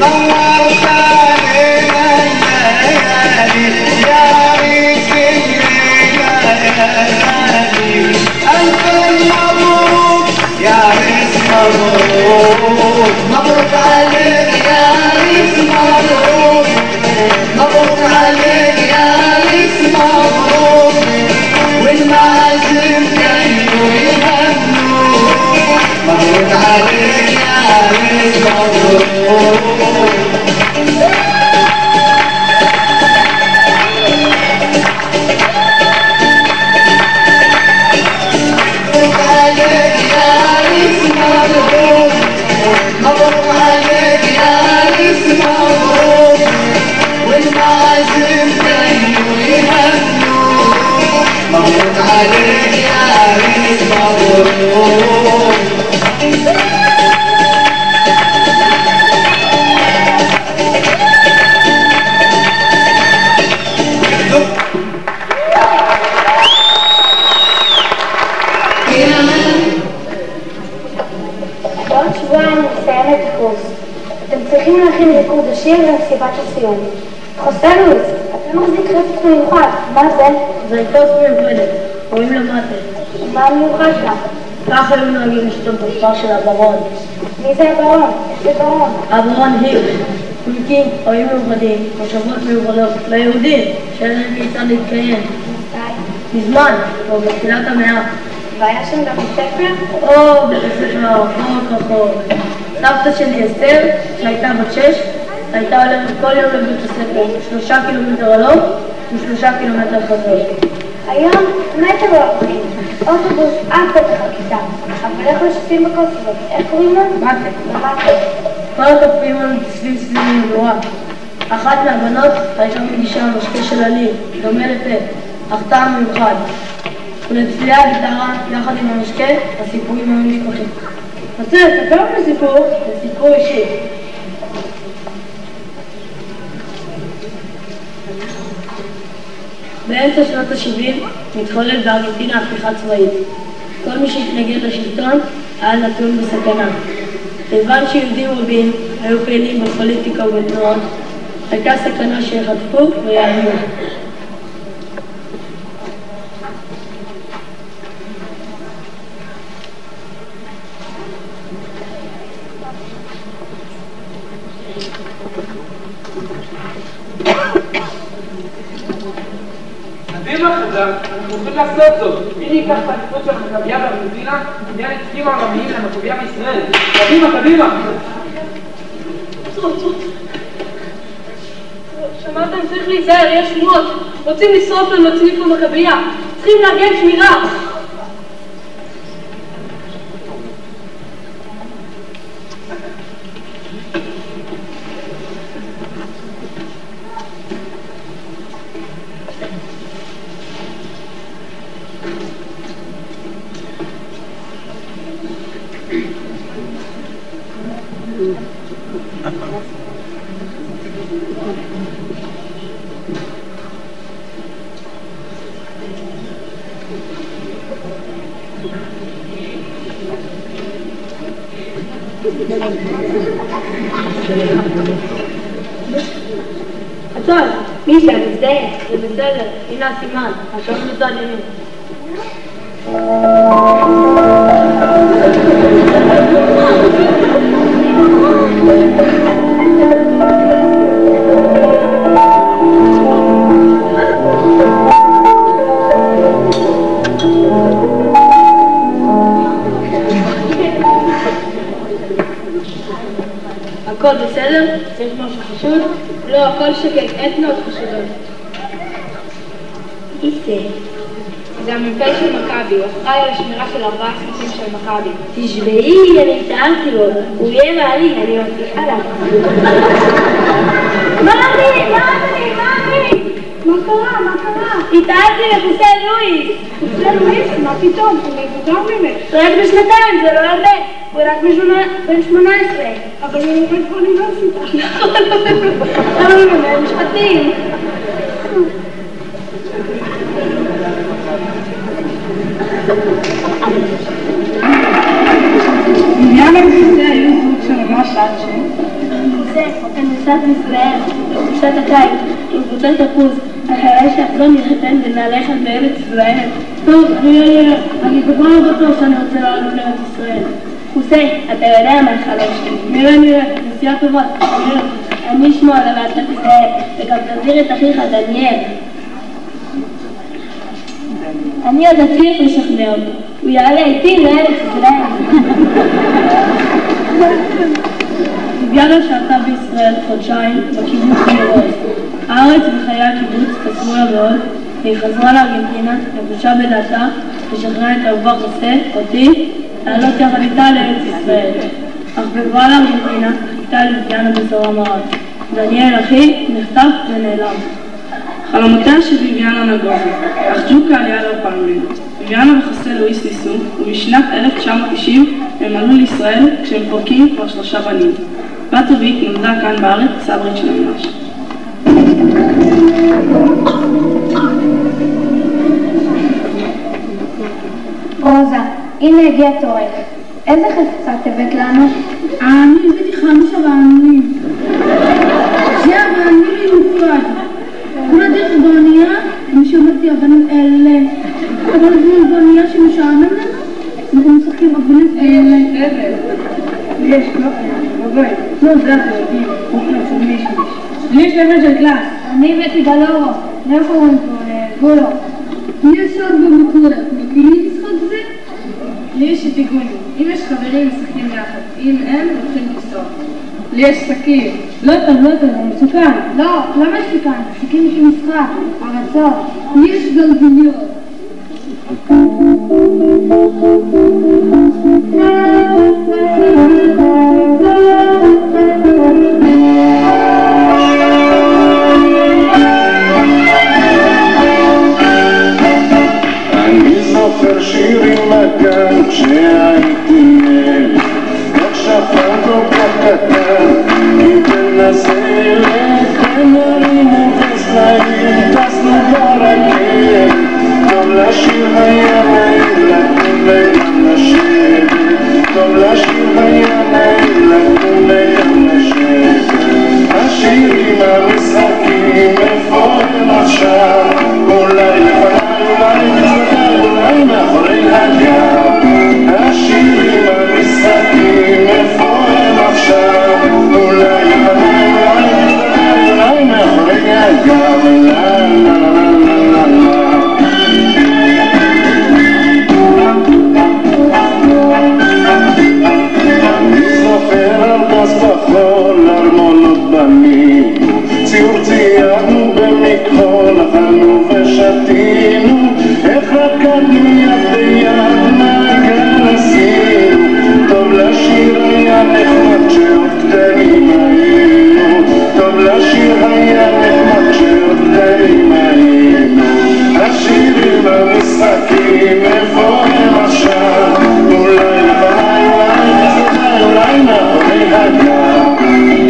Speaker 18: نورت علينا الليالي يا عريس الليالي ألف مبروك يا عريس مبروك مبروك عليك يا عريس مبروك مبروك عليك يا عريس مبروك والمعازيم كانوا يهنوك مبروك عليك يا عريس مبروك مبروك عليك يا عريس مبروك والمعازيم كانوا يهنوك مبروك عليك يا عريس مبروك
Speaker 8: בעוד שבועיים נסיים את הקורס. אתם צריכים להכין ריקוד השיר למסיבת הסיום. חוסה לואיס, אתה מחזיק חפץ מיוחד. מה זה?
Speaker 13: זה כוס מיוחדת, קוראים לה מטה.
Speaker 8: מה מיוחד כאן?
Speaker 13: ככה היו נוהגים לשתות בכפר של הברון.
Speaker 8: מי זה הברון? איך זה ברון?
Speaker 13: הברון הירש. הוא הקים חיים מיוחדים, מושבות מיוחדות ליהודים, שאין להם כיצד להתקיים. מזמן, או בתחילת המאה.
Speaker 8: והיה שם גם ספר?
Speaker 13: או, בית הספר רחוק. סבתא שלי אסתר, שהייתה בת 6, הייתה הולכת כל יום לבית הספר, 3 קילומטר הלוך ו3 קילומטר חזור.
Speaker 8: היום מטר לא הולכים. אוטובוס עד פתח הכיתה. אבל איך משתים בכוס הזאת? איך קוראים לה? מטה.
Speaker 13: כל הקפים סביב מדורה. אחת מהבנות הייתה מגישה משקה של עלי, דומה לתה, אך טעם מיוחד. ולצלילי הגיטרה, יחד עם המשקה, הסיפורים היו נשפכים. רוצה לספר בסיפור, זה סיפור אישי. באמצע שנות ה-70 מתחוללת בארגנטינה הפיכה צבאית. כל מי שהתנגד לשלטון היה נתון בסכנה. כיוון שיהודים רבים היו פעילים בפוליטיקה ובתנועות, הייתה סכנה שיחטפו ויעלמו.
Speaker 15: אנחנו הולכים לעשות זאת. מי ייקח את האליפות של המכבייה בארגנטינה? נהיה נציגים העולמיים למכבייה בישראל. קדימה!
Speaker 13: שמעתם, צריך להיזהר, יש שמועות. רוצים לשרוף לנו את סניף המכבייה. צריכים לארגן שמירה.
Speaker 8: עצור, מי שם? מזדהה. זה בסדר, הנה הסימן, השעון מצד ימין.
Speaker 13: הכל בסדר? צריך משהו חשוד? לא, הכל שקט, אין תנועות חשודות.
Speaker 8: איסה.
Speaker 13: זה המ"פ של מכבי, הוא אחראי על השמירה של 4 סניפים של מכבי.
Speaker 8: תשמעי, אני טענתי לו, הוא יהיה מעלי, אני מבטיחה לך. מאמי! מה קרה? התאהבתי לחוסה לואיס. חוסה לואיס? מה פתאום? הוא מבוגר ממך. רק בשנתיים, זה לא הרבה. הוא רק בן 18. אבל הוא לומד באוניברסיטה. אבל הוא לומד משפטים.
Speaker 14: עניין המחזה היו זוג שממש עד
Speaker 8: זה, חותם
Speaker 13: בנבחרת ישראל, בחופשת הקיץ, עם קבוצת תפוז, אחרי שאחזור מתחתן ונלכת בארץ ישראל. טוב, אני כבר לא בטוח שאני רוצה לעלות לארץ ישראל. חוסי, אתה יודע מה החלום שלי. נראה, נסיעה טובה, אני אשמור על אהבת ישראל, וגם תחזיר את אחיך דניאל. אני עוד אצליח לשכנע אותו, הוא יעלה איתי לארץ ישראל. גרה שעתה בישראל חודשיים בקיבוץ מירוז. הארץ וחיי הקיבוץ קסמו לה מאוד, והיא חזרה לארגנטינה, נפגשה בדעתה, ושכנעה את אהובה חוסה, אותי, לעלות יחד איתה לארץ ישראל. אך בבואה לארגנטינה, חיכתה לוויאנה בזור המערב. דניאל אחי נחטף ונעלם.
Speaker 14: חלומותיה של ויויאנה נגובה, אך ג'וקה עליה לא פעמים. ויויאנה וחוסה לואיס ניסו, ובשנת 1990 הם עלו לישראל כשהם פורקים כבר 3 בנים. בת רביעית נולדה כאן בארץ, סברית של ממש.
Speaker 8: רוזה, הנה הגיע תורך. איזה חפצה הבאת לנו?
Speaker 10: אני הבאתי 5 רענונים. זה הרענון מיוחד. כל הדרך באונייה, אני שמעתי אבנים אלה. כל הדרך באונייה שמשעמם לנו, אנחנו משחקים אבנים אלה. יש, לא, בבית. לא, זה הדרדים. לי יש לבן של קלאס.
Speaker 13: אני הבאתי גלורו. מאיפה הוא פה? גולו.
Speaker 10: יש עוד במקורה. מכירים משחק זה?
Speaker 14: לי יש טיגונים. אם יש חברים משחקים יחד, אם אין, לוקחים כיסאות.
Speaker 10: לי יש סכין. לא טוב, זה מסוכן.
Speaker 13: לא, למה יש לי כאן? סכין של משחק, הרצות.
Speaker 10: לי יש גלגליות.
Speaker 18: אני זוכר שירים מגן כשהייתי ילד, איך שפרנו בקטן, מתנסה לחמרים ובסלעים, טסנו ברכבת, טוב לשיר היה נעים, לקום לים לשבת, טוב לשיר היה נעים, לקום לים לשבת. השירים המשחקים, איפה הם עכשיו? אולי לפניי, אולי מאחורי הגב. השירים המשחקים, איפה הם עכשיו? אולי לפניי, אולי מאחורי הגב. לה לה לה לה לה. אני זוכר ארגז בחול, ארמונות בנים, ציור ציירנו במכחול, אכלנו ושתינו, איך רקדנו יד ביד, מעגל עשינו, טוב לשיר היה נחמד כשעוד קטנים היינו, טוב לשיר היה נחמד כשעוד קטנים היינו. השירים המשחקים, איפה הם עכשיו? אולי לפניי, אולי מאחורי הגב.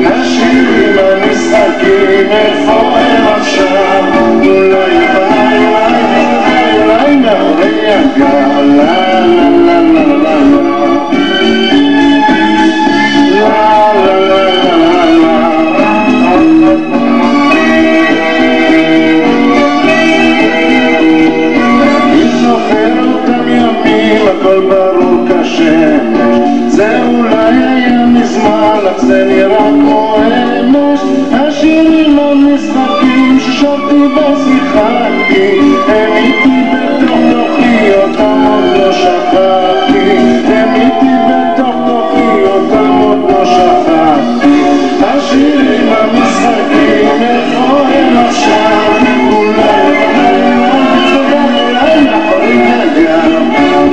Speaker 18: השירים המשחקים, איפה הם עכשיו? אולי לפניי, אולי מאחורי הגב. לה לה לה לה לה לה לה לה לה. אני זוכר אותם ימים, הכל ברור כשמש, זה אולי היה מזמן, אך זה נראה כמו אמש. השירים המשחקים ששרתי ושיחקתי, הם איתי בתוך תוכי, אותם עוד לא שכחתי, הם איתי בתוך תוכי, אותם עוד לא שכחתי. השירים המשחקים, איפה הם עכשיו? אולי אולי מאחורי הגב.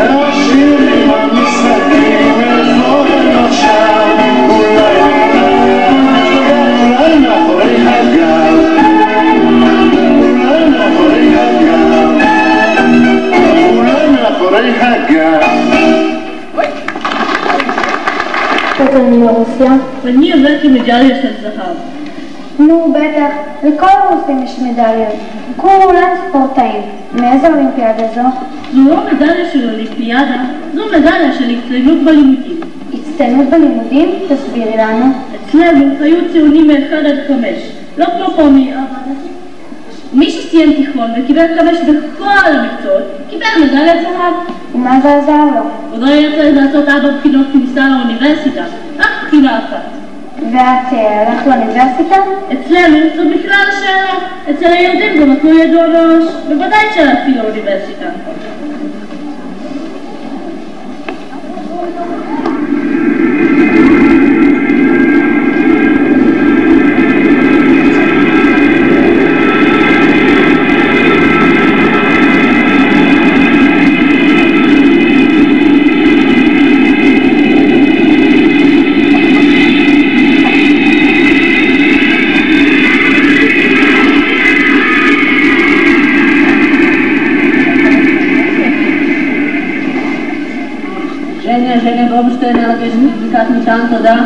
Speaker 18: השירים המשחקים, איפה הם עכשיו? אולי מאחורי הגב. אולי מאחורי הגב. אולי מאחורי הגב.
Speaker 8: אז אני מרוסיה?
Speaker 10: ואני הבאתי מדליה של זהב.
Speaker 8: נו בטח, לכל הרוסים יש מדליות, כולם ספורטאים. מאיזה אולימפיאדה זו?
Speaker 10: זו לא מדליה של אולימפיאדה, זו מדליה של הצטיינות בלימודים.
Speaker 8: הצטיינות בלימודים? תסבירי לנו.
Speaker 13: אצלנו היו ציונים מ-1 עד 5, לא כמו פה מי שסיים תיכון וקיבל 5 בכל המקצועות, קיבל מדליית זהב.
Speaker 8: ומה זה עזר לו?
Speaker 13: עוד לא היה צריך לעשות 4 בחינות כניסה לאוניברסיטה, רק בחינה אחת.
Speaker 8: ואת הלכת לאוניברסיטה?
Speaker 13: אצלנו זו בכלל השאלה. אצל היהודים גם נתנו ידוע בראש, בוודאי שהלכתי לאוניברסיטה.
Speaker 19: ז'ניה גולדשטיין מבקשת לבדיקת מטען, תודה.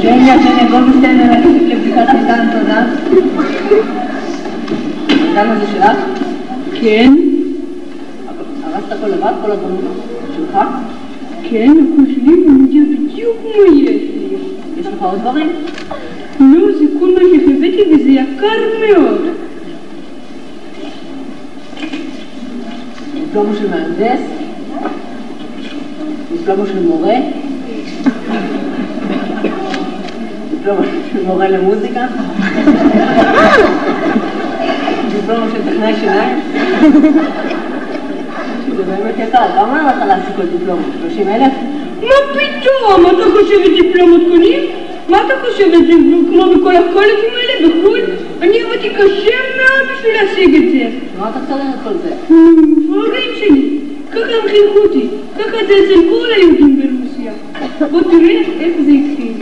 Speaker 19: ז'ניה גולדשטיין מבקשת לבדיקת מטען, תודה. המטען הזה שלך?
Speaker 13: כן.
Speaker 19: הרסת הכל לבד, כל הדברים שלך?
Speaker 13: כן, הכל שלי ומגיע בדיוק כמו יש לי.
Speaker 19: יש לך עוד דברים?
Speaker 13: לא, זה כל מה שהבאתי וזה יקר מאוד.
Speaker 19: דיפלומה של מהנדס? דיפלומה של מורה? דיפלומה של מורה למוזיקה? דיפלומה של טכנאי שיניים? זה באמת יקר, כמה הלך להשיג כל דיפלומה? 30,000?
Speaker 13: מה פתאום? אתה חושב את דיפלומות קונים? מה אתה חושב את זה כמו בכל הקולג'ים האלה בחו"ל? אני עבדתי קשה מאוד בשביל להשיג את זה.
Speaker 19: מה אתה צריך את כל זה?
Speaker 13: ההורים שלי, ככה הם חינכו אותי, ככה זה אצל כל היהודים ברוסיה. בוא תראה איך זה התחיל.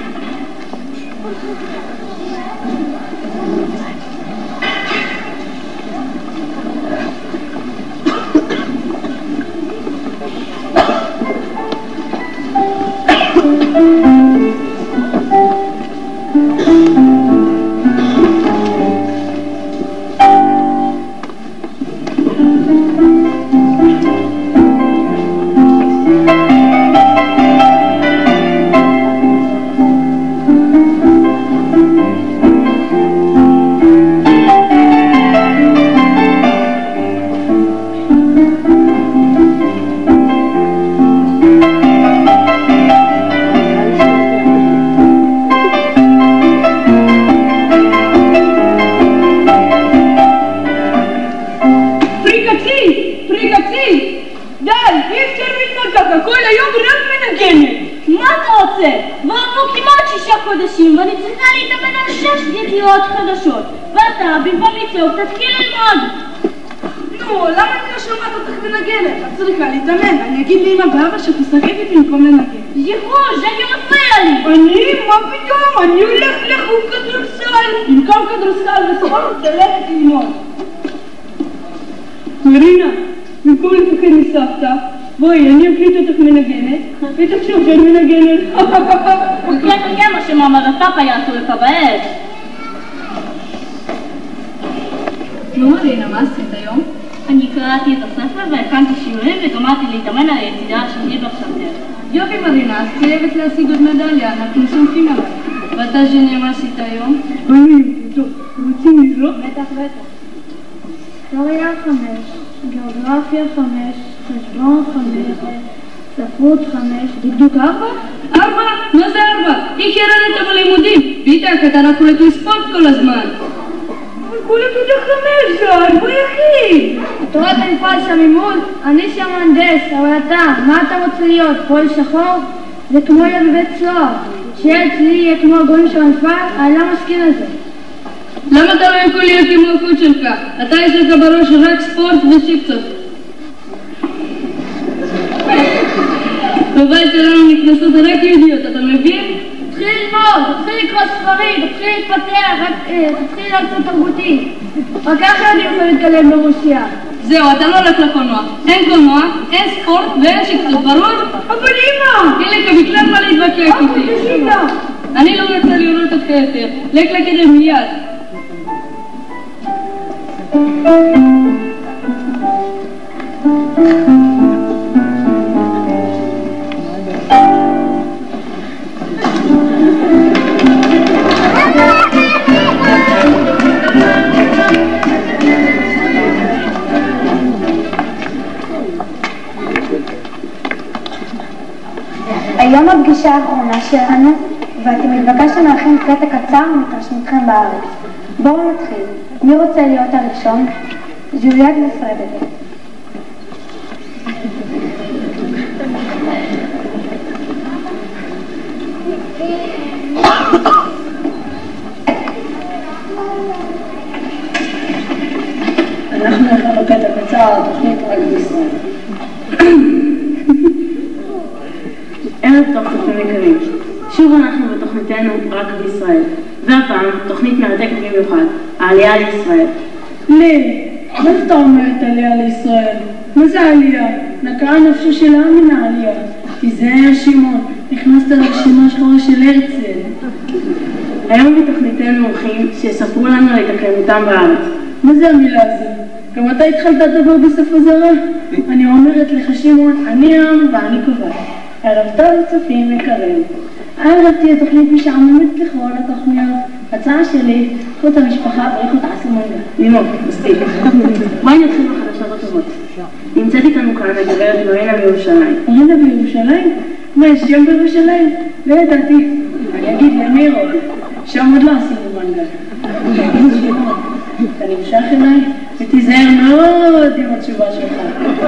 Speaker 10: ואני צריכה להתאמן על 6 ידיעות חדשות ואתה במקום לצעוק תתחיל ללמוד.
Speaker 13: נו, למה אני לא שומעת אותך מנגנת? את צריכה להתאמן. אני אגיד לאמא ואבא שתשחק איתי במקום לנגן.
Speaker 10: יחוש, אני מפריע לי.
Speaker 13: אני? מה פתאום? אני הולך לחוג כדורסל. במקום כדורסל וספורט תלכת ללמוד. מרינה, במקום לפחד מסבתא, בואי, אני אקליט אותך מנגנת, ותחשוב שאני מנגנת.
Speaker 10: הוא יקלט כן מה שמאמא ופאפה יעשו לך בעץ.
Speaker 14: נו מרינה, מה עשית היום?
Speaker 10: אני קראתי את הספר והכנתי שיעורים וגמרתי להתאמן על היצירה השני בפסנתר.
Speaker 14: יופי מרינה, אז חייבת להשיג עוד מדליה, אנחנו סומכים עליי. ואתה ז'ניה, מה עשית היום?
Speaker 13: טוב, רוצים לזרוק?
Speaker 8: בטח. היסטוריה 5, גיאוגרפיה 5, חשבון 5, ספרות 5,
Speaker 13: דקדוק 4? 4? מה זה 4? היא קרנת בלימודים, ואיתך אתה רק הולך לספורט כל הזמן. אבל כולה כיתה 5, זה 4 יחיד.
Speaker 8: אתה רואה בין פועל שם ממול? אני שם מהנדס, אבל אתה, מה אתה רוצה להיות? פועל שחור? זה כמו להיות בבית סוהר. שילד שלי יהיה כמו הגויים של המפעל, אני לא מסכים לזה.
Speaker 13: למה אתה לא יכול להיות כמו החוט שלך? אתה יש לך בראש רק ספורט וצ'יפצות. בבית שלנו נכנסות רק יהודיות, אתה מבין?
Speaker 8: תתחיל ללמוד, תתחיל לקרוא ספרים, תתחיל להתפתח, תתחיל להיות תרבותי. רק ככה אני יכול להתקדם ברוסיה.
Speaker 13: זהו, אתה לא הולך לקולנוע. אין קולנוע, אין ספורט ואין שיקצות, ברור? אבל אמא! ילד, בכלל מה להתווכח איתי? אני לא רוצה לראות אותך יותר. לך לקדם מיד.
Speaker 8: היום הפגישה האחרונה שלנו, ואתם התבקשתם להכין קטע קצר מהתרשמותכם בארץ. בואו נתחיל. מי רוצה להיות הראשון? ג'וליאט ופרדריק.
Speaker 19: אנחנו הכנו קטע קצר, תוכנית רק בישראל. ערב טוב צופים יקרים, שוב אנחנו בתוכניתנו רק בישראל, והפעם תוכנית מרתקת במיוחד, העלייה לישראל.
Speaker 1: מה אתה אומרת עלייה לישראל? מה זה עלייה? נקעה נפשו של העם מן העלייה. תיזהר שמעון, נכנסת לרשימה השחורה של הרצל.
Speaker 19: היום בתוכניתנו אורחים שיספרו לנו על התאקלמותם בארץ.
Speaker 1: מה זה המילה הזו? גם אתה התחלת לדבר בשפה זרה? אני אומרת לך שמעון, אני העם ואני קובעת. ערב טוב צופים יקרים. הערב תהיה תוכנית משעממת ככל התוכניות. הצעה שלי, קחו את המשפחה ואיכו תעשו מנגה.
Speaker 19: לימור, מספיק. בואי נתחיל בחדשות הטובות. נמצאת איתנו כאן הגברת מרינה בירושלים.
Speaker 1: מרינה בירושלים? מה, יש יום בירושלים? לא ידעתי. אני אגיד למירו, שם עוד לא עשינו מנגה. אתה נמשך אליי? ותיזהר מאוד עם התשובה שלך,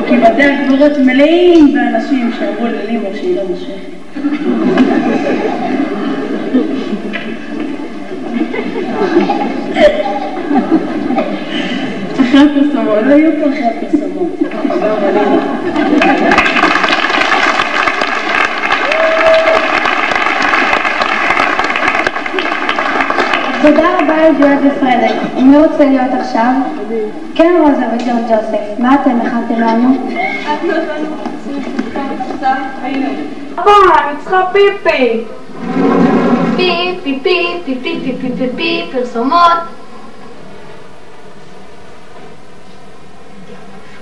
Speaker 1: כי בתי הקברות מלאים באנשים שאמרו ללימור שהיא לא מושכת. אחרי הפרסומות, לא יהיו פה אחרי הפרסומות.
Speaker 8: תודה רבה לג'וליאט ופרדריק. מי רוצה להיות עכשיו? כן, רוזה וג'ון ג'וסף, מה אתם הכנתם לנו?
Speaker 10: אני צריכה פיפי. פיפי, פיפי, פיפי, פיפי, פיפי, פרסומות.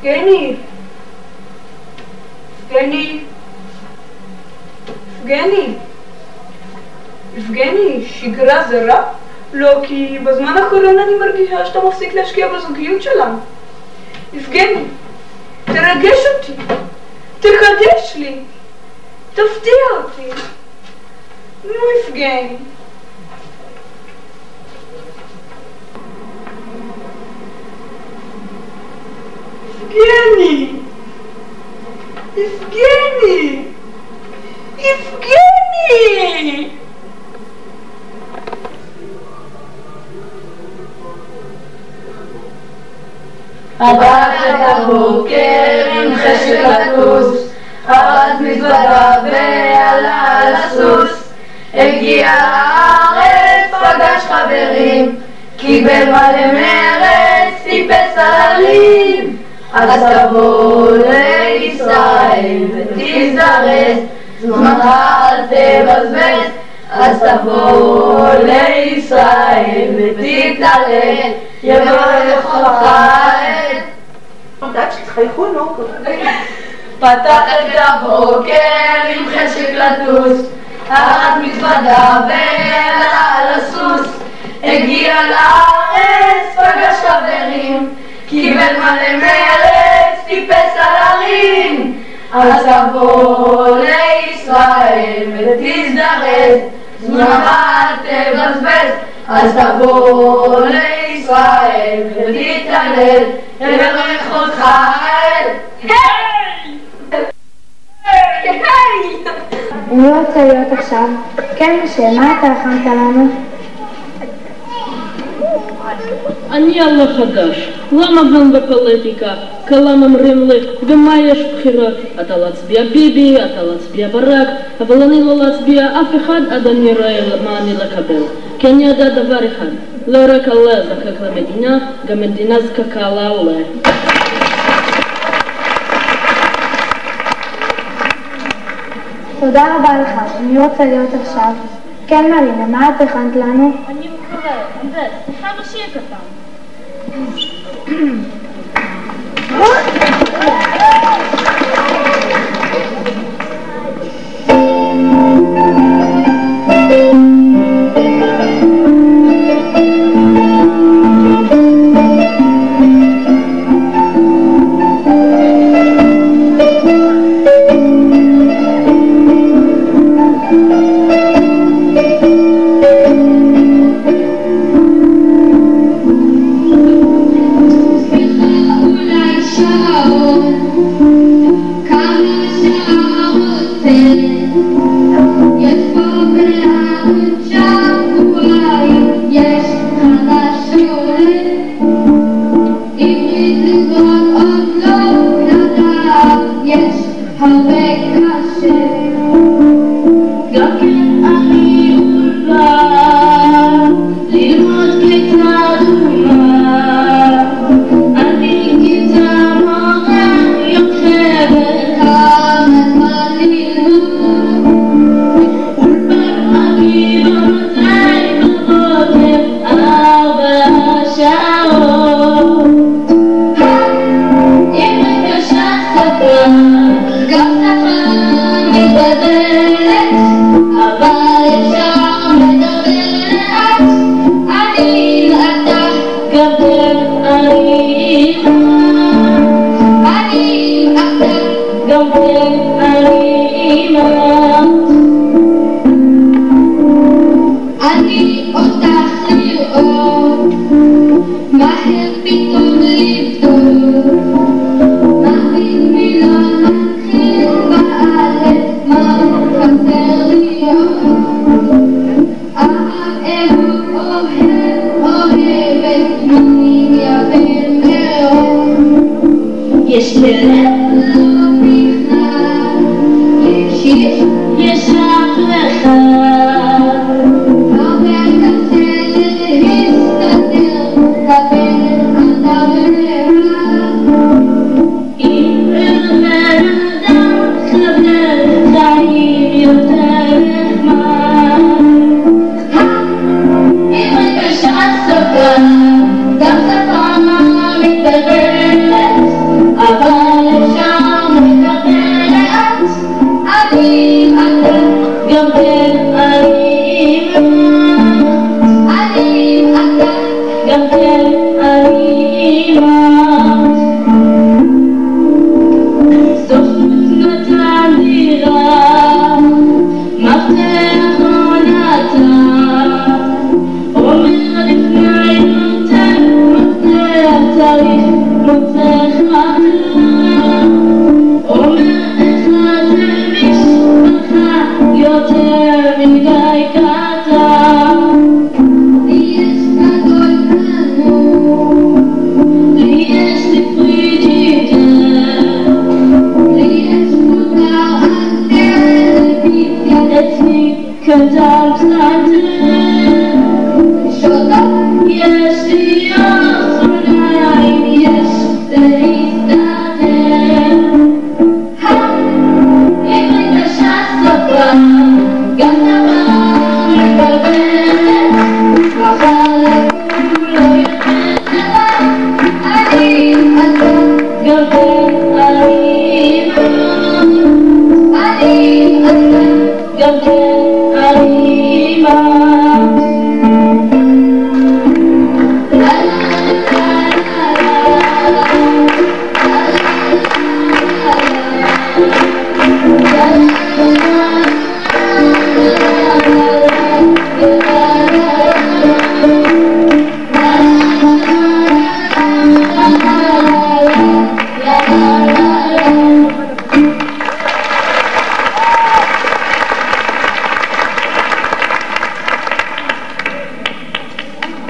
Speaker 10: יבגני. יבגני. יבגני. יבגני, שגרה זה רע? לא, כי בזמן האחרון אני מרגישה שאתה מפסיק להשקיע בזוגיות שלנו. יבגני, תרגש אותי, תחדש לי, תפתיע אותי. נו, יבגני. יבגני! יבגני! יבגני!
Speaker 20: עברת את הבוקר עם חשק לטוס, ארז מזוודה ועלה על הסוס, הגיע לארץ, פגש חברים, קיבל מלא מרץ, טיפס על הרים. אז תבוא לישראל ותזדרז, זמנך אל תבזבז. אז תבוא לישראל ותתעלה, יברך אותך עת.
Speaker 2: יודעת שתחייכו, נו.
Speaker 20: פתח את הבוקר עם חשק לטוס, ארד מזוודה ועלה על הסוס, הגיע לארץ, פגש חברים, קיבל מלא מרץ, טיפס על הרים. אז תבוא לישראל ותזדרז, זמנך אל תבזבז. אז תבוא לישראל ותתעלל, יברך אותך אל.
Speaker 8: מי רוצה להיות עכשיו? כן, משה, מה אתה הכנת לנו?
Speaker 21: אני עלה חדש, למה גם בפוליטיקה? כולם אומרים לי, במה יש בחירות? אתה להצביע ביבי, אתה להצביע ברק, אבל אני לא להצביע אף אחד עד אני רואה מה אני לקבל. כי אני יודע דבר אחד, לא רק עלה זקוק למדינה, גם מדינה זקוקה לעולה.
Speaker 8: תודה רבה לך. מי רוצה להיות עכשיו? כן, מרינה, מה את הכנת לנו?
Speaker 10: אני מקווה, עמדת, תחב השיר קטן.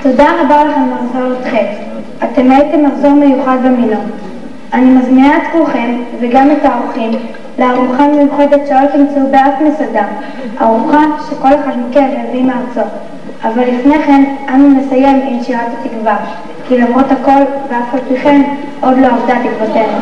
Speaker 8: תודה רבה לכם מחזור ח'. אתם הייתם מחזור מיוחד במילון. אני מזמינה את כולכם וגם את האורחים לארוחה מיוחדת שלא תמצאו באף מסעדה, ארוחה שכל אחד מכם הביא מארצו. אבל לפני כן אנו נסיים עם שירת התקווה, כי למרות הכל ואף על פי כן עוד לא עבדה תקוותנו.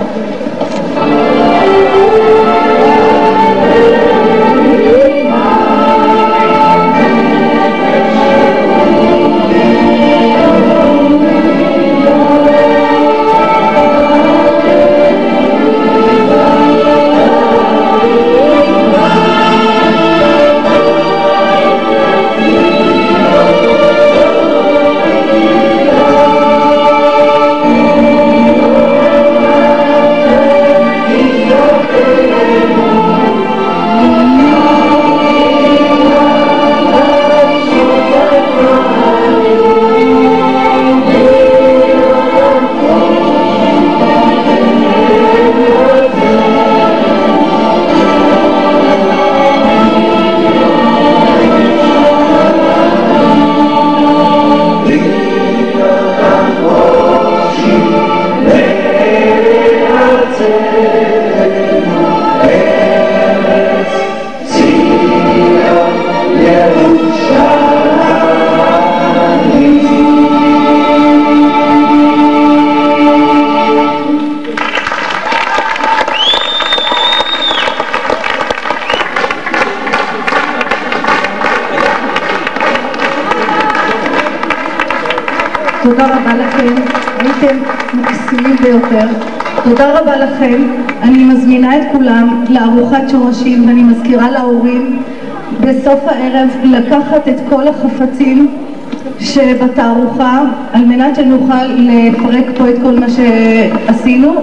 Speaker 4: תודה רבה לכם, הייתם מקסימים ביותר. תודה רבה לכם. אני מזמינה את כולם לארוחת שורשים, ואני מזכירה להורים בסוף הערב לקחת את כל החפצים שבתערוכה על מנת שנוכל לפרק פה את כל מה שעשינו.